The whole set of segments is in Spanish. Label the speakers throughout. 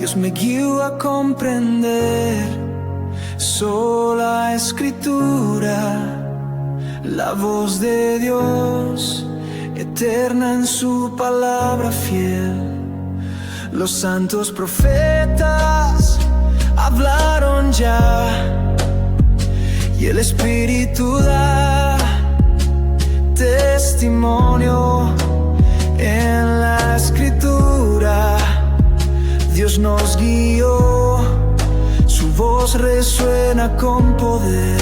Speaker 1: Dios me guió a comprender sola escritura, la voz de Dios, eterna en su palabra fiel. Los santos profetas hablaron ya, y el Espíritu da testimonio en la escritura. Dios nos guió, su voz resuena con poder.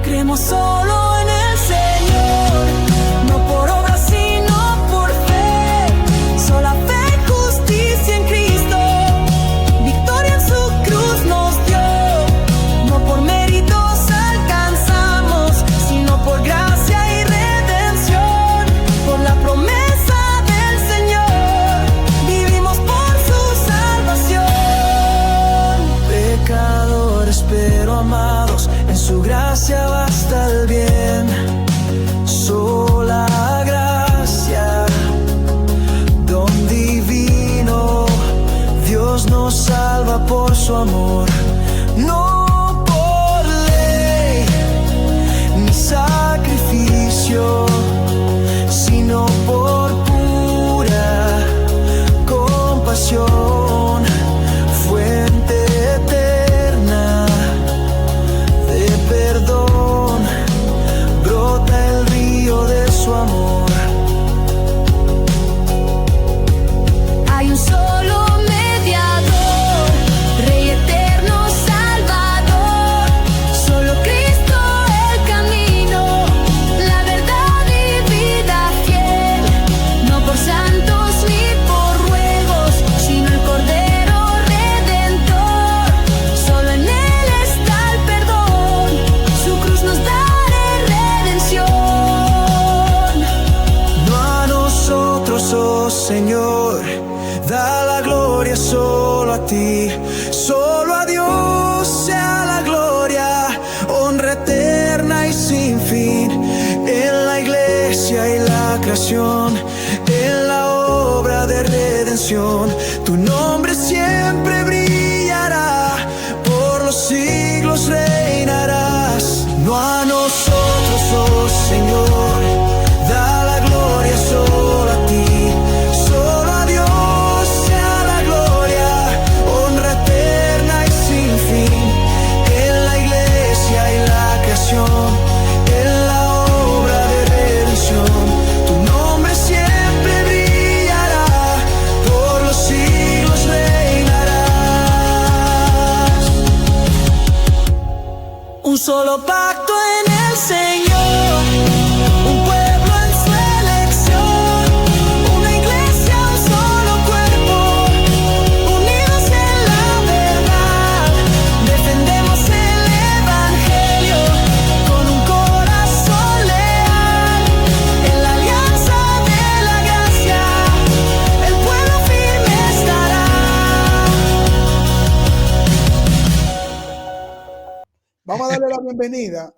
Speaker 1: Creemos solo en el Señor, no por obras sino por fe. Sola fe y justicia en Cristo, victoria en su cruz nos dio. No por méritos alcanzamos, sino por gracia y redención. Por la promesa del Señor, vivimos por su salvación. Pecadores pero amados, en su gracia basta el bien. Sola gracia, don divino, Dios nos salva por su amor. No por ley ni sacrificio, sino por pura compasión. Fuente eterna de perdón, brota el río de su amor. Hay un solo mediador, Rey eterno Salvador, solo Cristo el camino, la verdad y vida fiel. No por santos ni por ruegos, sino el Cordero Redentor. Solo en Él está el perdón, su cruz nos da redención. No a nosotros, oh Señor, da la gloria solo a ti. Solo a Dios sea la gloria, honra eterna y sin fin. En la iglesia y la creación, en la obra de redención, tu nombre siempre brillará, por los siglos reinarás. No a nosotros, oh Señor, da la gloria solo a ti. Solo a Dios sea la gloria, honra eterna y sin fin. En la iglesia y la creación, en la obra de redención, tu nombre siempre brillará, por los siglos reinarás. Un solo pacto en el Señor, un pueblo en su elección, una iglesia, un solo cuerpo, unidos en la verdad. Defendemos el Evangelio con un corazón leal. En la alianza de la gracia, el pueblo firme estará.
Speaker 2: Vamos a darle la bienvenida.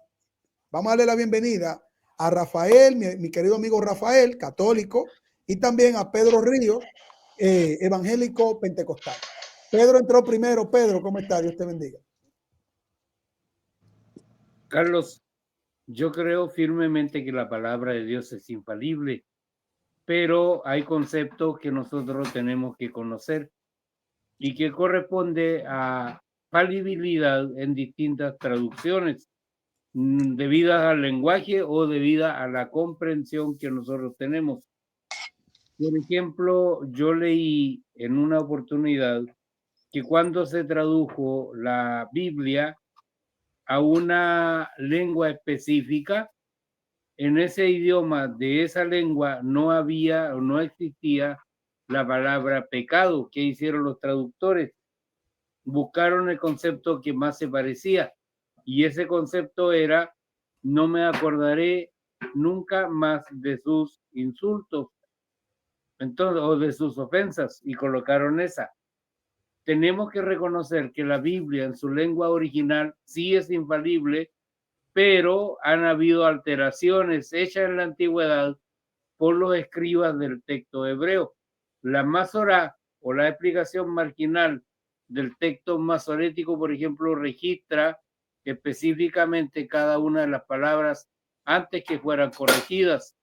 Speaker 2: Vamos a darle la bienvenida a Rafael, mi querido amigo Rafael, católico, y también a Pedro Ríos, evangélico pentecostal. Pedro entró primero. Pedro, ¿cómo está? Dios te bendiga.
Speaker 3: Carlos, yo creo firmemente que la palabra de Dios es infalible, pero hay conceptos que nosotros tenemos que conocer y que corresponde a falibilidad en distintas traducciones, debidas al lenguaje o debida a la comprensión que nosotros tenemos. Por ejemplo, yo leí en una oportunidad que cuando se tradujo la Biblia a una lengua específica, en ese idioma de esa lengua no había o no existía la palabra pecado. ¿Qué hicieron los traductores? Buscaron el concepto que más se parecía, y ese concepto era: no me acordaré nunca más de sus insultos, entonces, o de sus ofensas, y colocaron esa. Tenemos que reconocer que la Biblia en su lengua original sí es infalible, pero han habido alteraciones hechas en la antigüedad por los escribas del texto hebreo. La Masorá o la explicación marginal del texto masorético, por ejemplo, registra específicamente cada una de las palabras antes que fueran corregidas.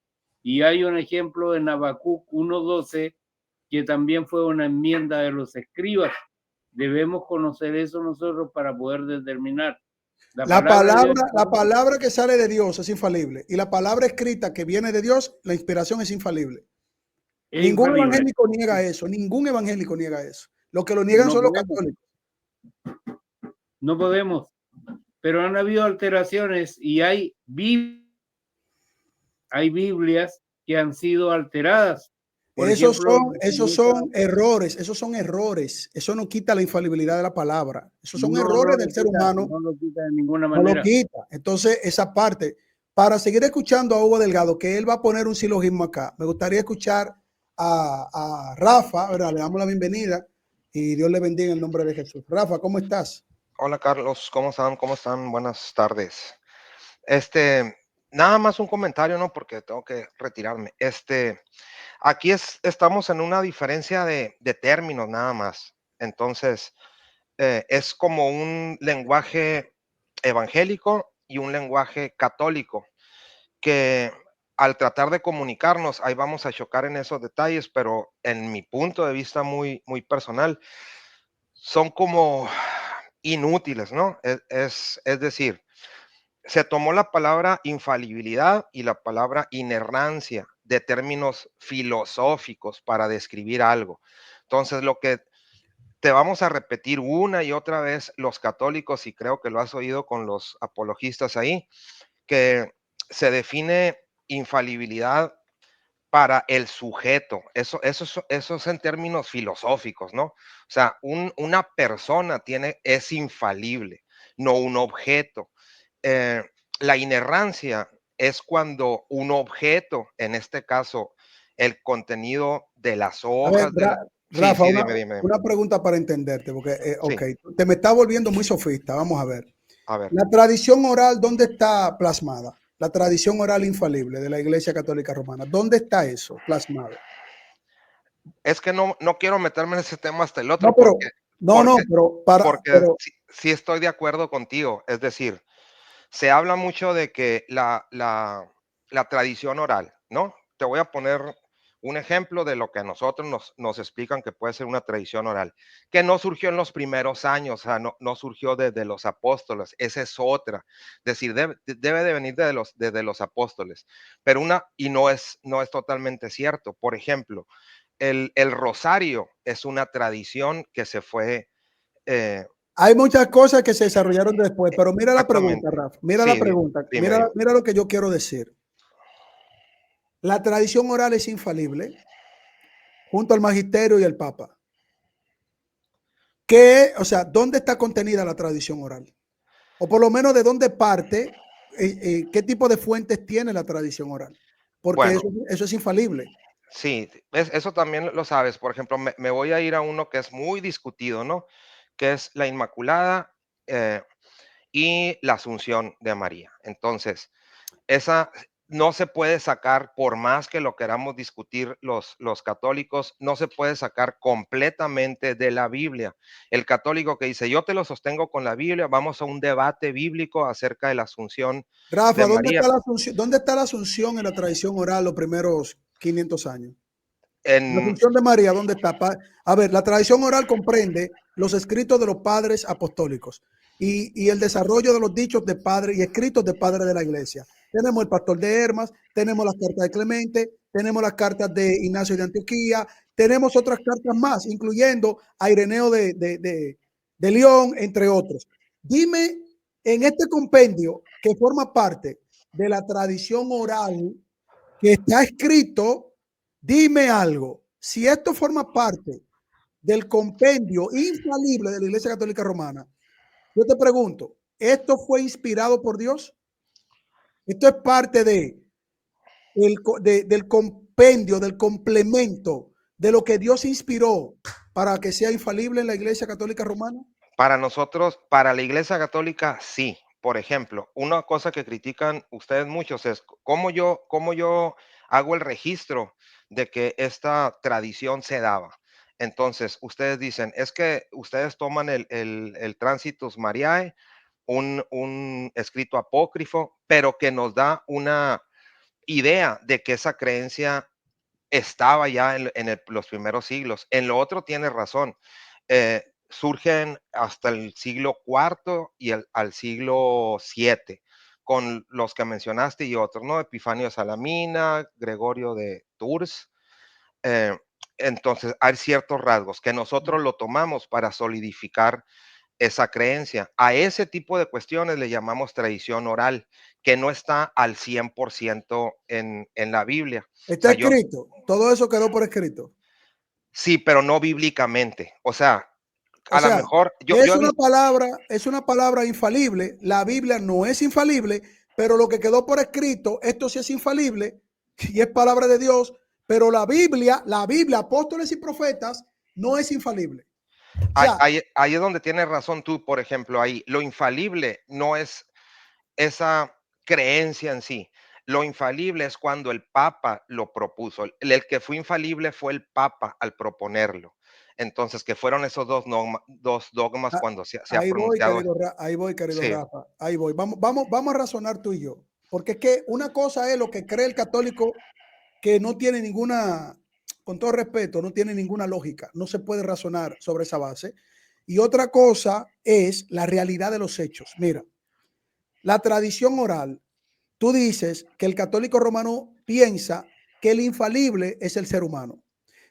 Speaker 3: Y hay un ejemplo en Habacuc 1:12 que también fue una enmienda de los escribas. Debemos conocer eso nosotros para poder determinar.
Speaker 2: La palabra que sale de Dios es infalible y la palabra escrita que viene de Dios, la inspiración es infalible. Ningún evangélico niega eso, ningún evangélico niega eso. Los que lo niegan son los católicos.
Speaker 3: No podemos, pero han habido alteraciones y hay Biblias que han sido alteradas.
Speaker 2: Esos son errores, Eso no quita la infalibilidad de la palabra. Esos son errores del ser humano.
Speaker 3: No lo quita de ninguna manera.
Speaker 2: No lo quita. Entonces, esa parte, para seguir escuchando a Hugo Delgado, que él va a poner un silogismo acá, me gustaría escuchar a Rafa, ¿verdad? Le damos la bienvenida y Dios le bendiga en el nombre de Jesús. Rafa, ¿cómo estás?
Speaker 4: Hola Carlos, ¿cómo están? ¿Cómo están? Buenas tardes. Nada más un comentario, ¿no? Porque tengo que retirarme. Aquí estamos en una diferencia de términos nada más. Entonces, es como un lenguaje evangélico y un lenguaje católico, que al tratar de comunicarnos, ahí vamos a chocar en esos detalles, pero en mi punto de vista muy, muy personal, son como inútiles, ¿no? Es decir, se tomó la palabra infalibilidad y la palabra inerrancia de términos filosóficos para describir algo. Entonces, lo que te vamos a repetir una y otra vez los católicos, y creo que lo has oído con los apologistas ahí, que se define infalibilidad para el sujeto. Eso es en términos filosóficos, ¿no? O sea, una persona es infalible, no un objeto. La inerrancia es cuando un objeto, en este caso, el contenido de las hojas.
Speaker 2: Rafa, dime. Una pregunta para entenderte, porque, te me está volviendo muy sofista. Vamos a ver. La tradición oral, ¿dónde está plasmada? La tradición oral infalible de la Iglesia Católica Romana. ¿Dónde está eso plasmado?
Speaker 4: Es que no quiero meterme en ese tema hasta el otro.
Speaker 2: Pero
Speaker 4: sí estoy de acuerdo contigo. Es decir, se habla mucho de que la tradición oral, ¿no? Te voy a poner un ejemplo de lo que a nosotros nos explican que puede ser una tradición oral, que no surgió en los primeros años, o sea, no surgió desde los apóstoles. Esa es otra. Es decir, debe de venir desde los apóstoles, pero no es totalmente cierto. Por ejemplo, el rosario es una tradición que se fue.
Speaker 2: Hay muchas cosas que se desarrollaron después, pero mira la pregunta, Rafa. Mira la pregunta. Mira lo que yo quiero decir. La tradición oral es infalible junto al magisterio y el papa. ¿Dónde está contenida la tradición oral? O por lo menos de dónde parte, qué tipo de fuentes tiene la tradición oral. Porque eso es infalible.
Speaker 4: Sí, eso también lo sabes. Por ejemplo, me voy a ir a uno que es muy discutido, ¿no? Que es la Inmaculada y la Asunción de María. Entonces, esa no se puede sacar, por más que lo queramos discutir los católicos, no se puede sacar completamente de la Biblia. El católico que dice, yo te lo sostengo con la Biblia, vamos a un debate bíblico acerca de la Asunción
Speaker 2: de María. ¿Dónde está la Asunción en la tradición oral los primeros 500 años? La Asunción de María, ¿dónde está? A ver, la tradición oral comprende los escritos de los padres apostólicos y el desarrollo de los dichos de padres y escritos de padres de la iglesia. Tenemos el Pastor de Hermas, tenemos las cartas de Clemente, tenemos las cartas de Ignacio de Antioquía, tenemos otras cartas más, incluyendo a Ireneo de León, entre otros. Dime, en este compendio que forma parte de la tradición oral que está escrito, dime algo, si esto forma parte del compendio infalible de la Iglesia Católica Romana, yo te pregunto, ¿esto fue inspirado por Dios? Esto es parte del compendio, del complemento de lo que Dios inspiró para que sea infalible en la Iglesia Católica Romana.
Speaker 4: Para nosotros, para la Iglesia Católica, sí. Por ejemplo, una cosa que critican ustedes muchos es cómo yo hago el registro de que esta tradición se daba. Entonces, ustedes dicen, es que ustedes toman el Transitus Mariae, un escrito apócrifo, pero que nos da una idea de que esa creencia estaba ya los primeros siglos. En lo otro tienes razón. Surgen hasta el siglo IV y al siglo VII, con los que mencionaste y otros, ¿no? Epifanio de Salamina, Gregorio de Tours. Entonces, hay ciertos rasgos que nosotros lo tomamos para solidificar esa creencia. A ese tipo de cuestiones le llamamos tradición oral, que no está al 100% en la Biblia. O
Speaker 2: Está
Speaker 4: sea, yo
Speaker 2: escrito, todo eso quedó por escrito.
Speaker 4: sí, pero no bíblicamente. O sea,
Speaker 2: O
Speaker 4: a lo
Speaker 2: sea,
Speaker 4: mejor yo he visto,
Speaker 2: es una palabra infalible. La Biblia no es infalible, pero lo que quedó por escrito, esto sí es infalible y es palabra de Dios, pero la Biblia, apóstoles y profetas, no es infalible. O sea,
Speaker 4: ahí es donde tienes razón tú, por ejemplo, ahí. Lo infalible no es esa creencia en sí. Lo infalible es cuando el Papa lo propuso. El que fue infalible fue el Papa al proponerlo. Entonces, que fueron esos dos dogmas
Speaker 2: ah,
Speaker 4: cuando se ha pronunciado.
Speaker 2: ahí voy, querido
Speaker 4: Sí,
Speaker 2: Rafa, ahí voy. Vamos a razonar tú y yo, porque es que una cosa es lo que cree el católico que no tiene ninguna, con todo respeto, no tiene ninguna lógica, no se puede razonar sobre esa base. Y otra cosa es la realidad de los hechos. Mira, la tradición oral, tú dices que el católico romano piensa que el infalible es el ser humano.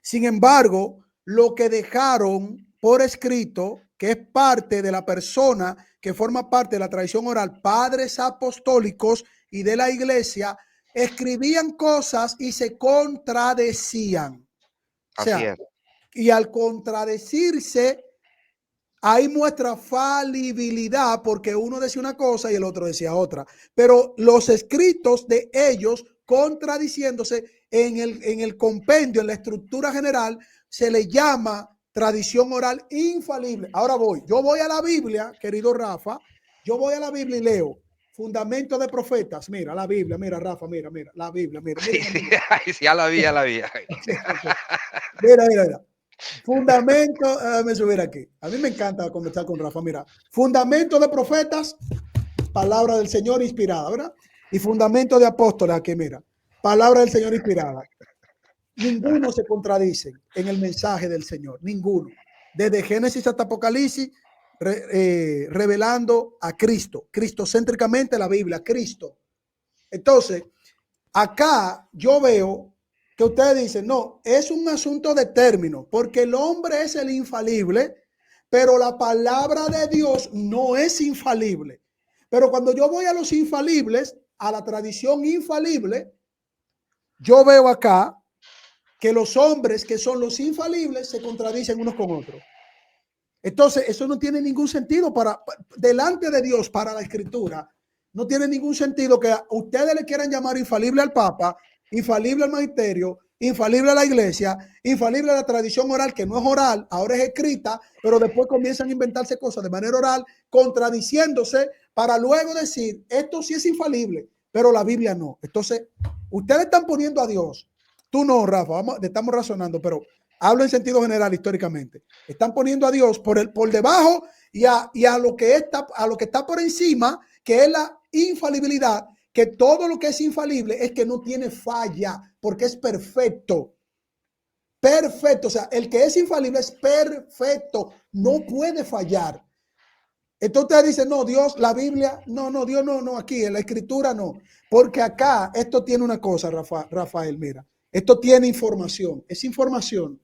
Speaker 2: Sin embargo, lo que dejaron por escrito, que es parte de la persona que forma parte de la tradición oral, padres apostólicos y de la iglesia, escribían cosas y se contradecían. O
Speaker 4: así
Speaker 2: sea,
Speaker 4: es.
Speaker 2: y al contradecirse, ahí muestra falibilidad porque uno decía una cosa y el otro decía otra. Pero los escritos de ellos contradiciéndose en el compendio, en la estructura general, se le llama tradición oral infalible. Ahora yo voy a la Biblia, querido Rafa, yo voy a la Biblia y leo Fundamento de Profetas. Mira la Biblia, mira Rafa, mira la Biblia, mira.
Speaker 4: Sí, sí, sí, ya la vi, ya la vi.
Speaker 2: Mira. Fundamento, me subir aquí. A mí me encanta conversar con Rafa. Mira, fundamento de profetas, palabra del Señor inspirada, ¿verdad? Y fundamento de apóstoles, aquí mira, palabra del Señor inspirada. Ninguno se contradice en el mensaje del Señor, ninguno. Desde Génesis hasta Apocalipsis, revelando a Cristo, cristocéntricamente la Biblia, Cristo. Entonces, acá yo veo que ustedes dicen, no, es un asunto de término, porque el hombre es el infalible, pero la palabra de Dios no es infalible. Pero cuando yo voy a los infalibles, a la tradición infalible, yo veo acá que los hombres que son los infalibles se contradicen unos con otros. Entonces, eso no tiene ningún sentido delante de Dios, para la escritura. No tiene ningún sentido que ustedes le quieran llamar infalible al Papa, infalible al magisterio, infalible a la iglesia, infalible a la tradición oral, que no es oral, ahora es escrita, pero después comienzan a inventarse cosas de manera oral, contradiciéndose para luego decir, esto sí es infalible, pero la Biblia no. Entonces, ustedes están poniendo a Dios, tú no, Rafa, estamos razonando, pero hablo en sentido general históricamente. Están poniendo a Dios por debajo y a lo que está por encima, que es la infalibilidad, que todo lo que es infalible es que no tiene falla, porque es perfecto. Perfecto, o sea, el que es infalible es perfecto, no puede fallar. Entonces ustedes dicen, no, Dios, la Biblia, no, Dios no, aquí en la escritura no, porque acá esto tiene una cosa, Rafael, mira, esto tiene información, es información.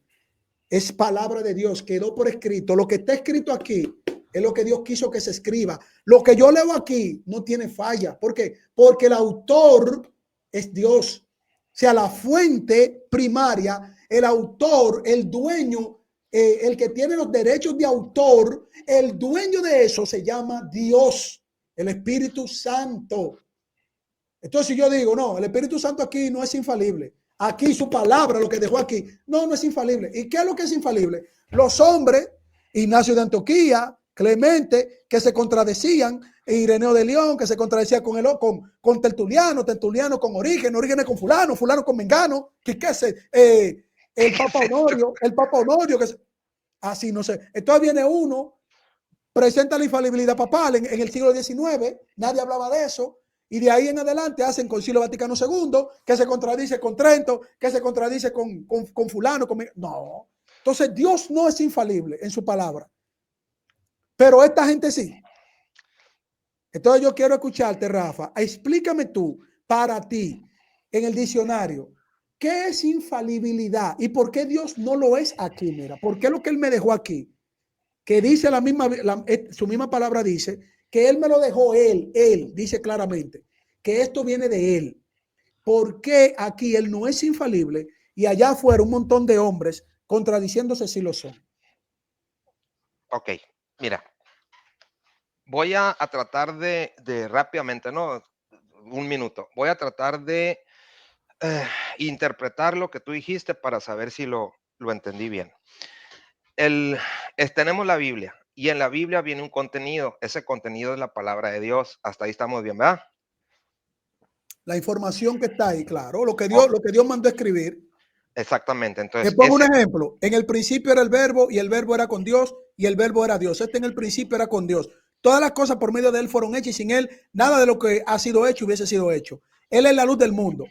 Speaker 2: Es palabra de Dios, quedó por escrito. Lo que está escrito aquí es lo que Dios quiso que se escriba. Lo que yo leo aquí no tiene falla. ¿Por qué? Porque el autor es Dios. O sea, la fuente primaria, el autor, el dueño, el que tiene los derechos de autor, el dueño de eso se llama Dios, el Espíritu Santo. Entonces, si yo digo, no, el Espíritu Santo aquí no es infalible. Aquí su palabra, lo que dejó aquí, no es infalible. ¿Y qué es lo que es infalible? Los hombres, Ignacio de Antioquía, Clemente, que se contradecían, Ireneo de León, que se contradecía con Tertuliano, Tertuliano con Orígenes con fulano, fulano con Mengano, el Papa Honorio, así no sé. Entonces viene uno, presenta la infalibilidad papal en el siglo XIX, nadie hablaba de eso, y de ahí en adelante hacen Concilio Vaticano II, que se contradice con Trento, que se contradice con fulano, no. Entonces Dios no es infalible en su palabra, pero esta gente sí. Entonces yo quiero escucharte, Rafa. Explícame tú, para ti, en el diccionario, ¿qué es infalibilidad y por qué Dios no lo es aquí? Mira, ¿por qué lo que Él me dejó aquí? Que dice su misma palabra dice que Él me lo dejó, Él dice claramente que esto viene de Él. ¿Por qué aquí Él no es infalible y allá afuera un montón de hombres contradiciéndose si lo son?
Speaker 4: Ok, mira, voy a tratar de rápidamente, ¿no? Un minuto. Voy a tratar de interpretar lo que tú dijiste para saber si lo entendí bien. Tenemos la Biblia y en la Biblia viene un contenido. Ese contenido es la palabra de Dios. Hasta ahí estamos bien, ¿verdad?
Speaker 2: La información que está ahí, claro, lo que
Speaker 4: Ok,
Speaker 2: Dios mandó a escribir.
Speaker 4: exactamente.
Speaker 2: Te
Speaker 4: Entonces,
Speaker 2: pongo un ejemplo. En el principio era el verbo y el verbo era con Dios y el verbo era Dios. En el principio era con Dios. Todas las cosas por medio de Él fueron hechas y sin Él nada de lo que ha sido hecho hubiese sido hecho. Él es la luz del mundo.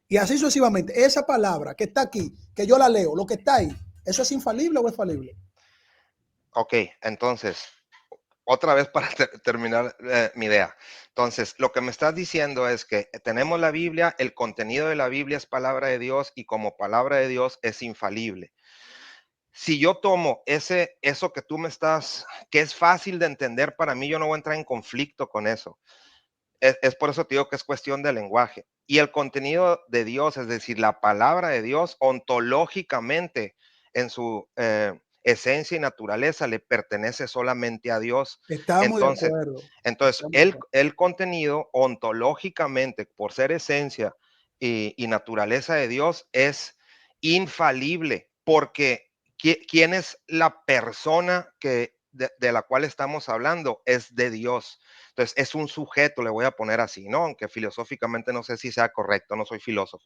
Speaker 2: Y así sucesivamente. Esa palabra que está aquí, que yo la leo, lo que está ahí, ¿eso es infalible o es falible?
Speaker 4: ok, entonces, otra vez para terminar mi idea. Entonces, lo que me estás diciendo es que tenemos la Biblia, el contenido de la Biblia es palabra de Dios y como palabra de Dios es infalible. Si yo tomo eso que tú me estás, que es fácil de entender para mí, yo no voy a entrar en conflicto con eso. Es por eso te digo que es cuestión de lenguaje. Y el contenido de Dios, es decir, la palabra de Dios, ontológicamente, en su esencia y naturaleza, le pertenece solamente a Dios.
Speaker 2: Estamos de
Speaker 4: Entonces,
Speaker 2: acuerdo.
Speaker 4: entonces el contenido ontológicamente, por ser esencia y naturaleza de Dios, es infalible, porque ¿quién es la persona de la cual estamos hablando? Es de Dios. Entonces, es un sujeto, le voy a poner así, ¿no? Aunque filosóficamente no sé si sea correcto, no soy filósofo.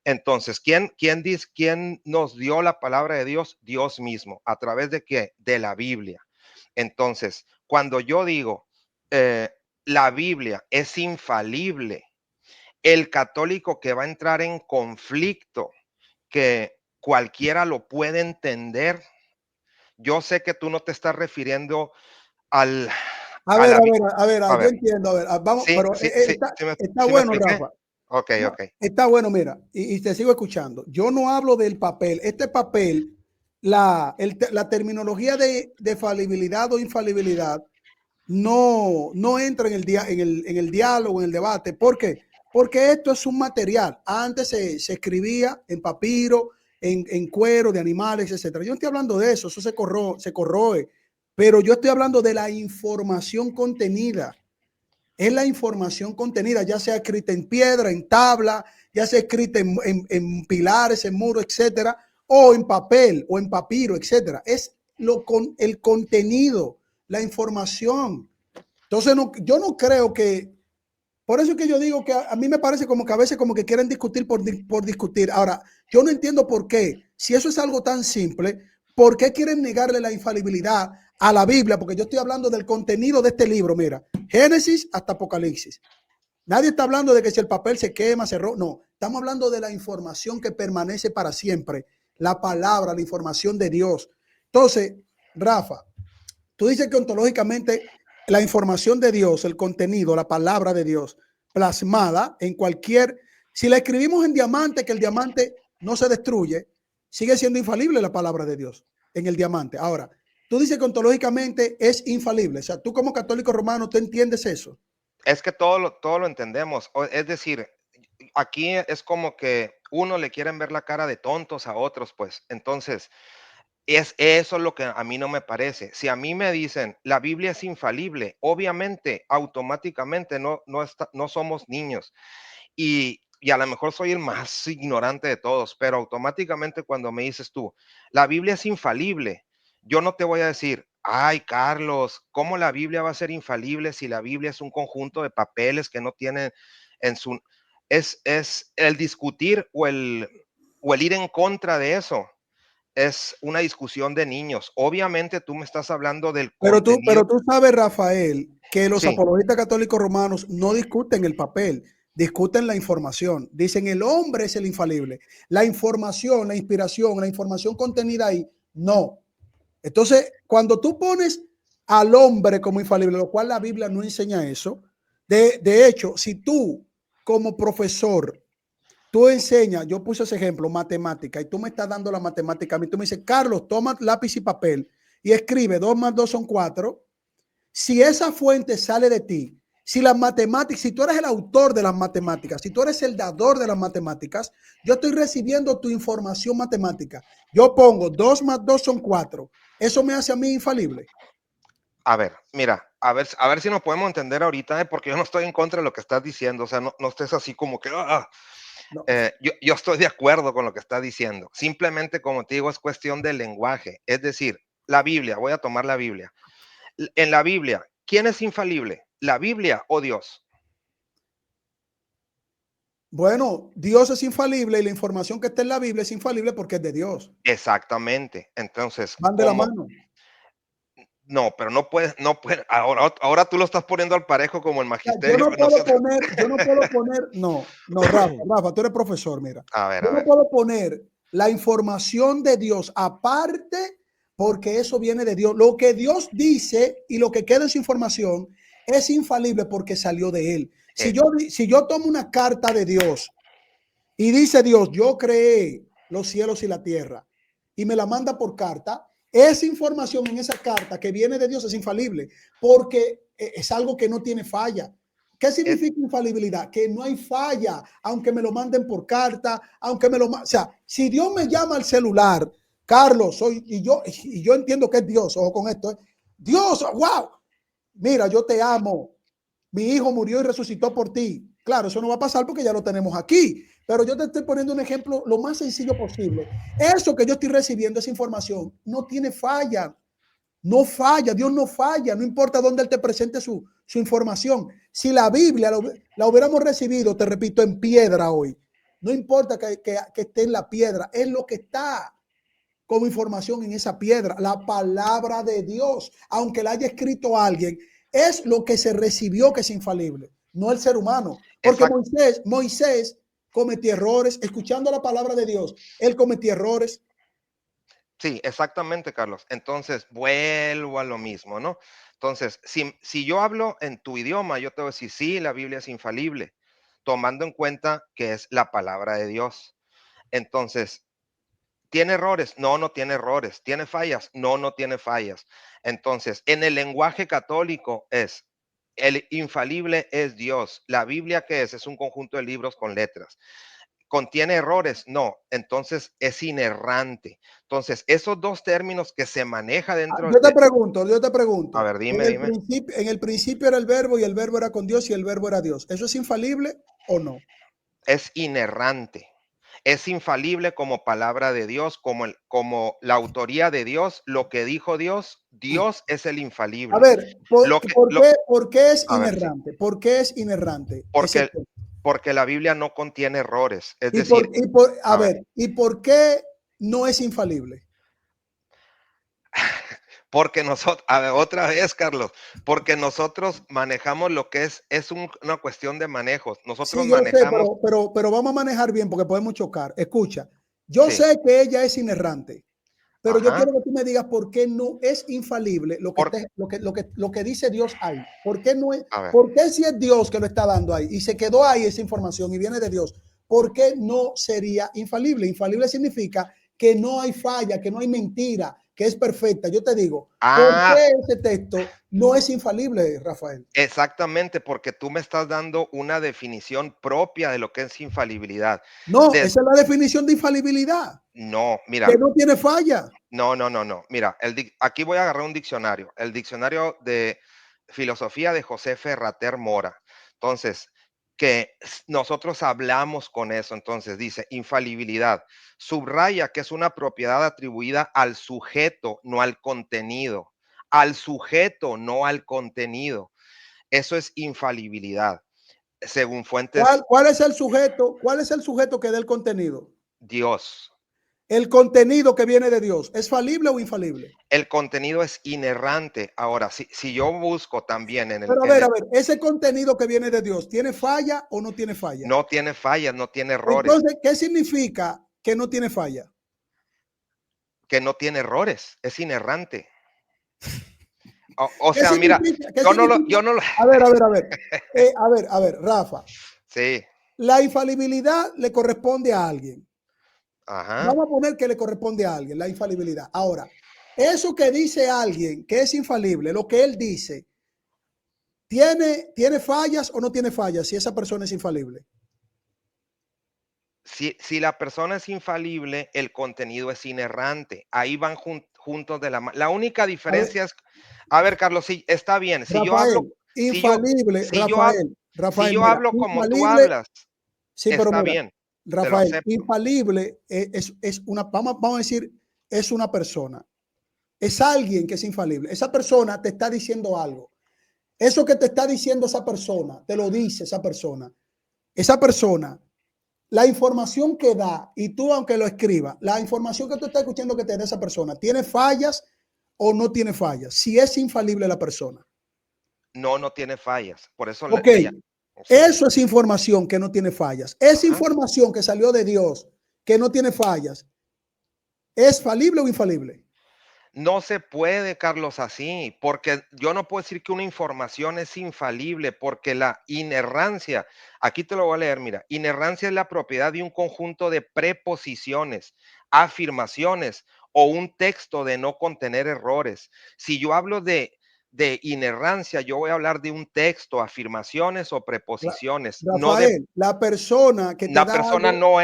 Speaker 4: Entonces, ¿quién nos dio la palabra de Dios? Dios mismo. ¿A través de qué? De la Biblia. Entonces, cuando yo digo, la Biblia es infalible, el católico que va a entrar en conflicto, que cualquiera lo puede entender, yo sé que tú no te estás refiriendo al,
Speaker 2: A
Speaker 4: a
Speaker 2: ver,
Speaker 4: la
Speaker 2: a
Speaker 4: Biblia.
Speaker 2: ver, a ver,
Speaker 4: A
Speaker 2: yo
Speaker 4: ver.
Speaker 2: entiendo, a ver, vamos,
Speaker 4: Sí,
Speaker 2: pero
Speaker 4: sí, sí,
Speaker 2: está
Speaker 4: sí me
Speaker 2: bueno,
Speaker 4: expliqué.
Speaker 2: Rafa.
Speaker 4: Ok,
Speaker 2: No,
Speaker 4: ok.
Speaker 2: está bueno, mira, y te sigo escuchando. Yo no hablo del papel. Este papel, la terminología de falibilidad o infalibilidad no entra en el diálogo, en el debate. ¿Por qué? Porque esto es un material. Antes se escribía en papiro, en cuero de animales, etcétera. Yo no estoy hablando de eso, eso se corroe. Pero yo estoy hablando de la información contenida. Es la información contenida, ya sea escrita en piedra, en tabla, ya sea escrita en pilares, en muros, etcétera, o en papel, o en papiro, etcétera. Es el contenido, la información. Entonces, yo no creo que, por eso es que yo digo que a mí me parece como que a veces como que quieren discutir por discutir. Ahora, yo no entiendo por qué, si eso es algo tan simple, ¿por qué quieren negarle la infalibilidad a la Biblia? Porque yo estoy hablando del contenido de este libro, mira, Génesis hasta Apocalipsis. Nadie está hablando de que si el papel se quema, se rompe, no, estamos hablando de la información que permanece para siempre, la palabra, la información de Dios. Entonces, Rafa, tú dices que ontológicamente la información de Dios, el contenido, la palabra de Dios, plasmada en si la escribimos en diamante, que el diamante no se destruye, sigue siendo infalible la palabra de Dios en el diamante. Ahora, tú dices que ontológicamente es infalible. O sea, tú como católico romano, ¿tú entiendes eso?
Speaker 4: Es que todo lo entendemos. Es decir, aquí es como que uno le quieren ver la cara de tontos a otros, pues. Entonces, es eso lo que a mí no me parece. Si a mí me dicen la Biblia es infalible, obviamente, automáticamente no somos niños. Y a lo mejor soy el más ignorante de todos, pero automáticamente cuando me dices tú, la Biblia es infalible, yo no te voy a decir, ay, Carlos, ¿cómo la Biblia va a ser infalible si la Biblia es un conjunto de papeles que no tienen en su... Es el discutir o el ir en contra de eso. Es una discusión de niños. Obviamente tú me estás hablando del contenido.
Speaker 2: Pero tú sabes, Rafael, que los
Speaker 4: Sí,
Speaker 2: apologistas católicos romanos no discuten el papel, discuten la información. Dicen el hombre es el infalible. La información, la inspiración, la información contenida ahí, no. Entonces, cuando tú pones al hombre como infalible, lo cual la Biblia no enseña eso, de hecho, si tú como profesor, tú enseñas, yo puse ese ejemplo, matemática, y tú me estás dando la matemática a mí, tú me dices, Carlos, toma lápiz y papel y escribe 2 más 2 son 4. Si esa fuente sale de ti, si las matemáticas, si tú eres el autor de las matemáticas, si tú eres el dador de las matemáticas, yo estoy recibiendo tu información matemática. Yo pongo 2 más 2 son 4. Eso me hace a mí infalible.
Speaker 4: a ver, mira, a ver si nos podemos entender ahorita, porque yo no estoy en contra de lo que estás diciendo, o sea, no, no estés así como que,
Speaker 2: No.
Speaker 4: yo estoy de acuerdo con lo que estás diciendo. Simplemente, como te digo, es cuestión del lenguaje. Es decir, la Biblia, voy a tomar la Biblia. En la Biblia, ¿quién es infalible? ¿La Biblia o Dios?
Speaker 2: Bueno, Dios es infalible y la información que está en la Biblia es infalible porque es de Dios.
Speaker 4: Exactamente. Entonces,
Speaker 2: Van de la
Speaker 4: ¿cómo?
Speaker 2: mano.
Speaker 4: No, pero no puedes, ahora tú lo estás poniendo al parejo como el
Speaker 2: Sea, yo
Speaker 4: magisterio.
Speaker 2: no puedo
Speaker 4: Nosotros,
Speaker 2: poner, yo no puedo poner, no, Rafa, tú eres profesor, mira.
Speaker 4: a ver,
Speaker 2: Yo
Speaker 4: a
Speaker 2: no
Speaker 4: ver.
Speaker 2: puedo poner la información de Dios aparte porque eso viene de Dios. Lo que Dios dice y lo que queda en su información es infalible porque salió de él.
Speaker 4: eh,
Speaker 2: Si yo tomo una carta de Dios y dice Dios, yo creé los cielos y la tierra y me la manda por carta, esa información en esa carta que viene de Dios es infalible porque es algo que no tiene falla. ¿Qué
Speaker 4: es,
Speaker 2: significa infalibilidad? Que no hay falla, aunque me lo manden por carta, aunque me lo... O sea, si Dios me llama al celular, Carlos, y yo entiendo que es Dios, ojo con esto, Dios, wow, mira, yo te amo, mi hijo murió y resucitó por ti. Claro, eso no va a pasar porque ya lo tenemos aquí, pero yo te estoy poniendo un ejemplo lo más sencillo posible. Eso que yo estoy recibiendo, esa información, no tiene falla, no falla, Dios no falla, no importa dónde Él te presente su información. Si la Biblia la hubiéramos recibido, te repito, en piedra hoy, no importa que esté en la piedra, es lo que está como información en esa piedra, la palabra de Dios, aunque la haya escrito alguien, es lo que se recibió que es infalible, no el ser humano. Porque
Speaker 4: exact-
Speaker 2: Moisés cometió errores, escuchando la palabra de Dios, él cometió errores.
Speaker 4: sí, exactamente, Carlos. Entonces, vuelvo a lo mismo, ¿no? Entonces, si yo hablo en tu idioma, yo te voy a decir, sí, la Biblia es infalible, tomando en cuenta que es la palabra de Dios. Entonces, ¿tiene errores? No, no tiene errores. ¿Tiene fallas? No, no tiene fallas. Entonces, en el lenguaje católico es, el infalible es Dios. La Biblia, ¿qué es? Es un conjunto de libros con letras. ¿Contiene errores? No. Entonces, es inerrante. Entonces, esos dos términos que se maneja dentro de...
Speaker 2: Yo te
Speaker 4: A
Speaker 2: pregunto,
Speaker 4: ver, dime, dime.
Speaker 2: en el principio era el verbo y el verbo era con Dios y el verbo era Dios. ¿Eso es infalible o no?
Speaker 4: Es inerrante. Es infalible como palabra de Dios, como la autoría de Dios, lo que dijo Dios, Dios es el
Speaker 2: A
Speaker 4: infalible.
Speaker 2: ver, ¿por qué es
Speaker 4: A ver, sí,
Speaker 2: inerrante? ¿Por qué es inerrante ese
Speaker 4: porque,
Speaker 2: texto?
Speaker 4: porque la Biblia no contiene errores. Es decir,
Speaker 2: A
Speaker 4: a ver,
Speaker 2: ver, ¿y por qué no es infalible?
Speaker 4: porque nosotros, a ver, otra vez, Carlos, porque nosotros manejamos lo que una cuestión de manejos. Nosotros
Speaker 2: Sí, yo sé,
Speaker 4: manejamos,
Speaker 2: pero vamos a manejar bien porque podemos chocar. Escucha, yo
Speaker 4: sí,
Speaker 2: sé que ella es inerrante, pero yo
Speaker 4: ajá,
Speaker 2: quiero que tú me digas por qué no es infalible lo que,
Speaker 4: por,
Speaker 2: está, lo que dice Dios ahí. ¿Por qué no es?
Speaker 4: a ver.
Speaker 2: ¿Por qué si es Dios que lo está dando ahí y se quedó ahí esa información y viene de Dios? ¿Por qué no sería infalible? Infalible significa que no hay falla, que no hay mentira, que es perfecta. Yo te digo, ¿por
Speaker 4: Ah,
Speaker 2: qué ese texto no es infalible, Rafael?
Speaker 4: exactamente, porque tú me estás dando una definición propia de lo que es infalibilidad.
Speaker 2: No,
Speaker 4: Des-
Speaker 2: esa es la definición de infalibilidad,
Speaker 4: no,
Speaker 2: que
Speaker 4: mira,
Speaker 2: no tiene falla.
Speaker 4: no. Mira, aquí voy a agarrar un diccionario, el diccionario de filosofía de José Ferrater Mora. Entonces, nosotros hablamos con eso. Entonces, dice infalibilidad. Subraya que es una propiedad atribuida al sujeto, no al contenido. al sujeto, no al contenido. Eso es infalibilidad, según fuentes
Speaker 2: ¿Cuál es el sujeto? ¿Cuál es el sujeto que da el contenido?
Speaker 4: Dios.
Speaker 2: El contenido que viene de Dios, ¿es falible o infalible?
Speaker 4: El contenido es inerrante. Ahora, si yo busco también
Speaker 2: Pero a ver, ese contenido que viene de Dios, ¿tiene falla o no tiene falla?
Speaker 4: no tiene fallas, no tiene errores,
Speaker 2: Entonces, ¿qué significa que no tiene falla?
Speaker 4: que no tiene errores, es inerrante. O
Speaker 2: ¿Qué
Speaker 4: sea, mira,
Speaker 2: significa? ¿Qué
Speaker 4: yo
Speaker 2: significa?
Speaker 4: no lo,
Speaker 2: A ver, Rafa,
Speaker 4: sí,
Speaker 2: la infalibilidad le corresponde a alguien.
Speaker 4: ajá.
Speaker 2: Vamos a poner que le corresponde a alguien la infalibilidad. Ahora, eso que dice alguien que es infalible, lo que él dice, ¿tiene fallas o no tiene fallas si esa persona es infalible?
Speaker 4: Si la persona es infalible, el contenido es inerrante. Ahí van juntos de la mano. La única
Speaker 2: A ver,
Speaker 4: diferencia es, a ver, Carlos, sí, está bien.
Speaker 2: Rafael,
Speaker 4: Si yo,
Speaker 2: infalible,
Speaker 4: si yo, hab- si yo
Speaker 2: mira,
Speaker 4: hablo como tú
Speaker 2: infalible,
Speaker 4: hablas,
Speaker 2: sí, pero
Speaker 4: está
Speaker 2: mira,
Speaker 4: bien, te lo
Speaker 2: Rafael,
Speaker 4: acepto.
Speaker 2: infalible es una, vamos a decir, es una persona, es alguien que es infalible. Esa persona te está diciendo algo. Eso que te está diciendo esa persona, te lo dice esa persona. Esa persona, la información que da, y tú aunque lo escribas, la información que tú estás escuchando que te da esa persona, ¿tiene fallas o no tiene fallas? Si es infalible la persona.
Speaker 4: No, no tiene fallas. Por eso
Speaker 2: Ok,
Speaker 4: sí.
Speaker 2: eso es información que no tiene fallas. Esa
Speaker 4: Ajá.
Speaker 2: información que salió de Dios, que no tiene fallas, ¿es falible o infalible?
Speaker 4: No se puede, Carlos, así, porque yo no puedo decir que una información es infalible, porque la inerrancia, aquí te lo voy a leer, mira, inerrancia es la propiedad de un conjunto de preposiciones, afirmaciones o un texto de no contener errores. Si yo hablo de inerrancia, yo voy a hablar de un texto, afirmaciones o preposiciones, no de
Speaker 2: Rafael, la persona que te
Speaker 4: una
Speaker 2: da
Speaker 4: persona.
Speaker 2: algo,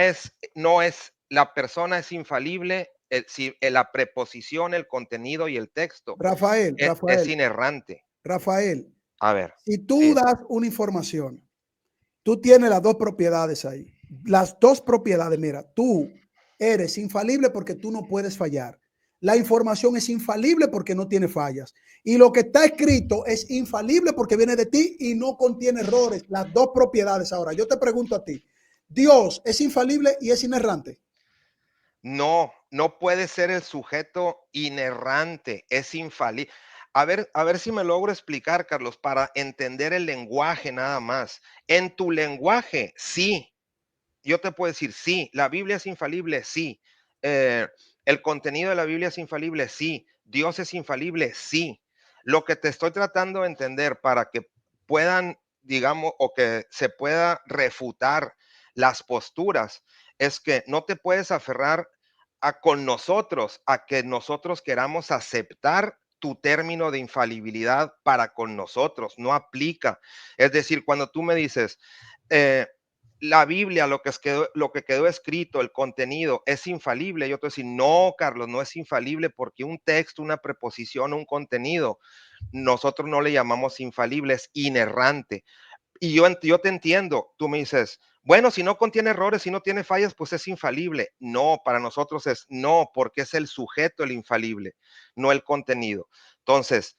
Speaker 4: La persona es infalible, si la preposición, el contenido y el texto
Speaker 2: Rafael,
Speaker 4: es inerrante.
Speaker 2: Rafael,
Speaker 4: A ver,
Speaker 2: si tú
Speaker 4: sí,
Speaker 2: das una información, tú tienes las dos propiedades ahí. Las dos propiedades, mira, tú eres infalible porque tú no puedes fallar. La información es infalible porque no tiene fallas. Y lo que está escrito es infalible porque viene de ti y no contiene errores. Las dos propiedades. Ahora, yo te pregunto a ti, ¿Dios es infalible y es inerrante?
Speaker 4: no, no puede ser el sujeto inerrante, es infalible. A ver si me logro explicar, Carlos, para entender el lenguaje nada más. En tu lenguaje, sí, yo te puedo decir, sí, la Biblia es infalible, sí. Eh, el contenido de la Biblia es infalible, sí. Dios es infalible, sí. Lo que te estoy tratando de entender para que puedan, digamos, o que se pueda refutar las posturas, es que no te puedes aferrar con nosotros, a que nosotros queramos aceptar tu término de infalibilidad para con nosotros, no aplica. Es decir, cuando tú me dices, eh, la Biblia, lo que quedó escrito, el contenido es infalible. Yo te decir, no, Carlos, no es infalible porque un texto, una preposición, un contenido, nosotros no le llamamos infalible, es inerrante. Y yo te entiendo, tú me dices, bueno, si no contiene errores, si no tiene fallas, pues es infalible. No, para nosotros es no, porque es el sujeto el infalible, no el contenido. Entonces,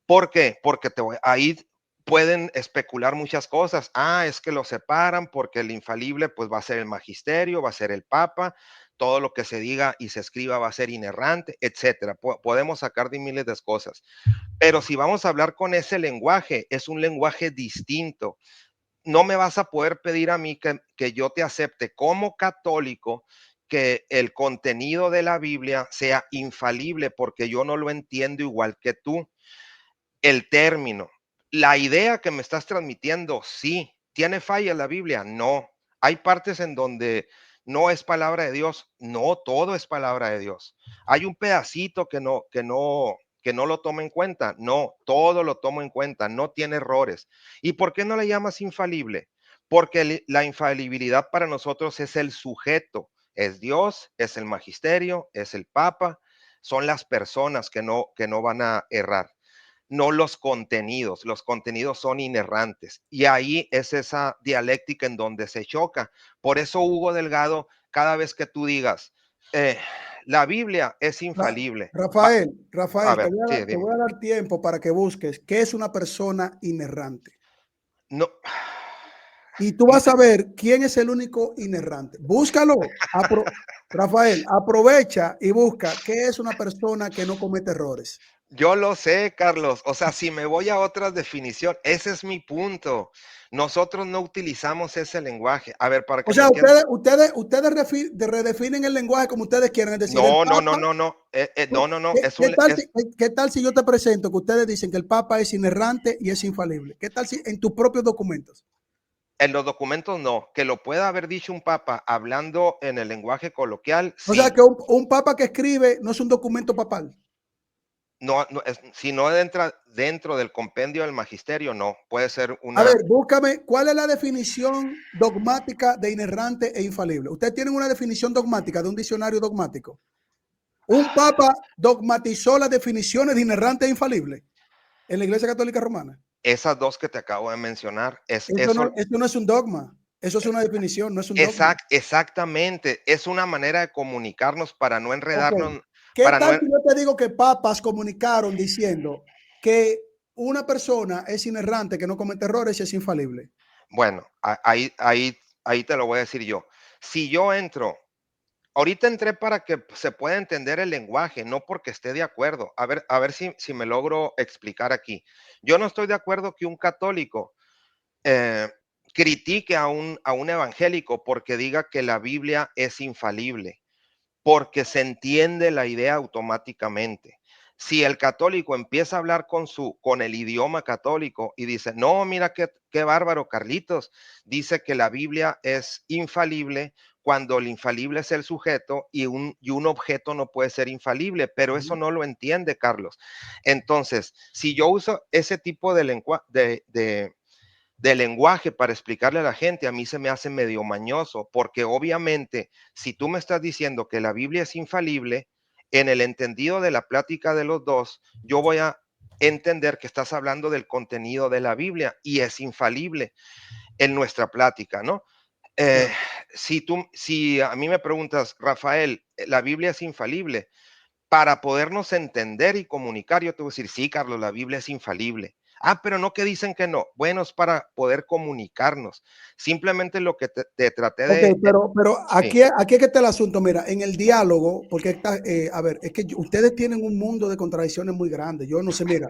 Speaker 4: ¿por qué? Porque ahí pueden especular muchas cosas. Ah, es que lo separan porque el infalible pues va a ser el magisterio, va a ser el papa, todo lo que se diga y se escriba va a ser inerrante, etcétera. Podemos sacar de miles de cosas. Pero si vamos a hablar con ese lenguaje, es un lenguaje distinto. No me vas a poder pedir a mí que yo te acepte como católico que el contenido de la Biblia sea infalible porque yo no lo entiendo igual que tú. El término, la idea que me estás transmitiendo, sí. ¿Tiene falla la Biblia? No. Hay partes en donde no es palabra de Dios. No, todo es palabra de Dios. Hay un pedacito que no lo toma en cuenta. No, todo lo tomo en cuenta. No tiene errores. ¿Y por qué no le llamas infalible? Porque la infalibilidad para nosotros es el sujeto. Es Dios, es el magisterio, es el papa. Son las personas que no van a errar, no los contenidos son inerrantes. Y ahí es esa dialéctica en donde se choca. Por eso, Hugo Delgado, cada vez que tú digas, eh, La Biblia es infalible.
Speaker 2: Rafael,
Speaker 4: A ver, sí,
Speaker 2: te
Speaker 4: dime.
Speaker 2: voy a dar tiempo para que busques qué es una persona inerrante.
Speaker 4: No,
Speaker 2: Y tú vas a ver quién es el único inerrante. Búscalo. Rafael, aprovecha y busca qué es una persona que no comete errores.
Speaker 4: yo lo sé, Carlos. O sea, si me voy a otra definición, ese es mi punto. Nosotros no utilizamos ese lenguaje. A ver, para
Speaker 2: O
Speaker 4: que me
Speaker 2: sea,
Speaker 4: entiendan.
Speaker 2: ustedes redefinen el lenguaje como ustedes quieran. Es decir, el
Speaker 4: No, no, no,
Speaker 2: Papa.
Speaker 4: no, no. No, no, no.
Speaker 2: ¿Qué tal si yo te presento que ustedes dicen que el Papa es inerrante y es infalible? ¿Qué tal si en tus propios documentos?
Speaker 4: En los documentos no. Que lo pueda haber dicho un papa hablando en el lenguaje coloquial,
Speaker 2: O sea,
Speaker 4: sí.
Speaker 2: que un Papa que escribe no es un documento papal.
Speaker 4: No, no si no entra dentro del compendio del magisterio, no. Puede ser
Speaker 2: A
Speaker 4: una.
Speaker 2: ver, búscame, ¿cuál es la definición dogmática de inerrante e infalible? ¿Ustedes tienen una definición dogmática de un diccionario dogmático? Un papa dogmatizó las definiciones de inerrante e infalible en la Iglesia Católica Romana.
Speaker 4: Esas dos que te acabo de mencionar, es eso.
Speaker 2: Eso no es un dogma, eso es una definición, no es un dogma.
Speaker 4: Exactamente. Es una manera de comunicarnos para no
Speaker 2: Ok.
Speaker 4: enredarnos,
Speaker 2: ¿Qué
Speaker 4: para no.
Speaker 2: tal si yo te digo que papas comunicaron diciendo que una persona es inerrante, que no comete errores y es infalible?
Speaker 4: Bueno, ahí te lo voy a decir yo. Si yo entro, ahorita entré para que se pueda entender el lenguaje, no porque esté de acuerdo. A ver si me logro explicar aquí. Yo no estoy de acuerdo que un católico eh, critique a un evangélico porque diga que la Biblia es infalible, porque se entiende la idea automáticamente. Si el católico empieza a hablar con el idioma católico y dice, no, mira qué bárbaro, Carlitos, dice que la Biblia es infalible cuando el infalible es el sujeto y un objeto no puede ser infalible, pero eso no lo entiende, Carlos. Entonces, si yo uso ese tipo de lenguaje para explicarle a la gente, a mí se me hace medio mañoso, porque obviamente si tú me estás diciendo que la Biblia es infalible, en el entendido de la plática de los dos, yo voy a entender que estás hablando del contenido de la Biblia y es infalible en nuestra plática, ¿no? Eh, si a mí me preguntas, Rafael, la Biblia es infalible, para podernos entender y comunicar, yo te voy a decir, sí, Carlos, la Biblia es infalible. Ah, pero no que dicen que no. Bueno, es para poder comunicarnos. Simplemente lo que te traté
Speaker 2: Ok, pero
Speaker 4: sí,
Speaker 2: aquí es que está el asunto. Mira, en el diálogo, porque está, a ver, es que ustedes tienen un mundo de contradicciones muy grande. Yo no sé, mira,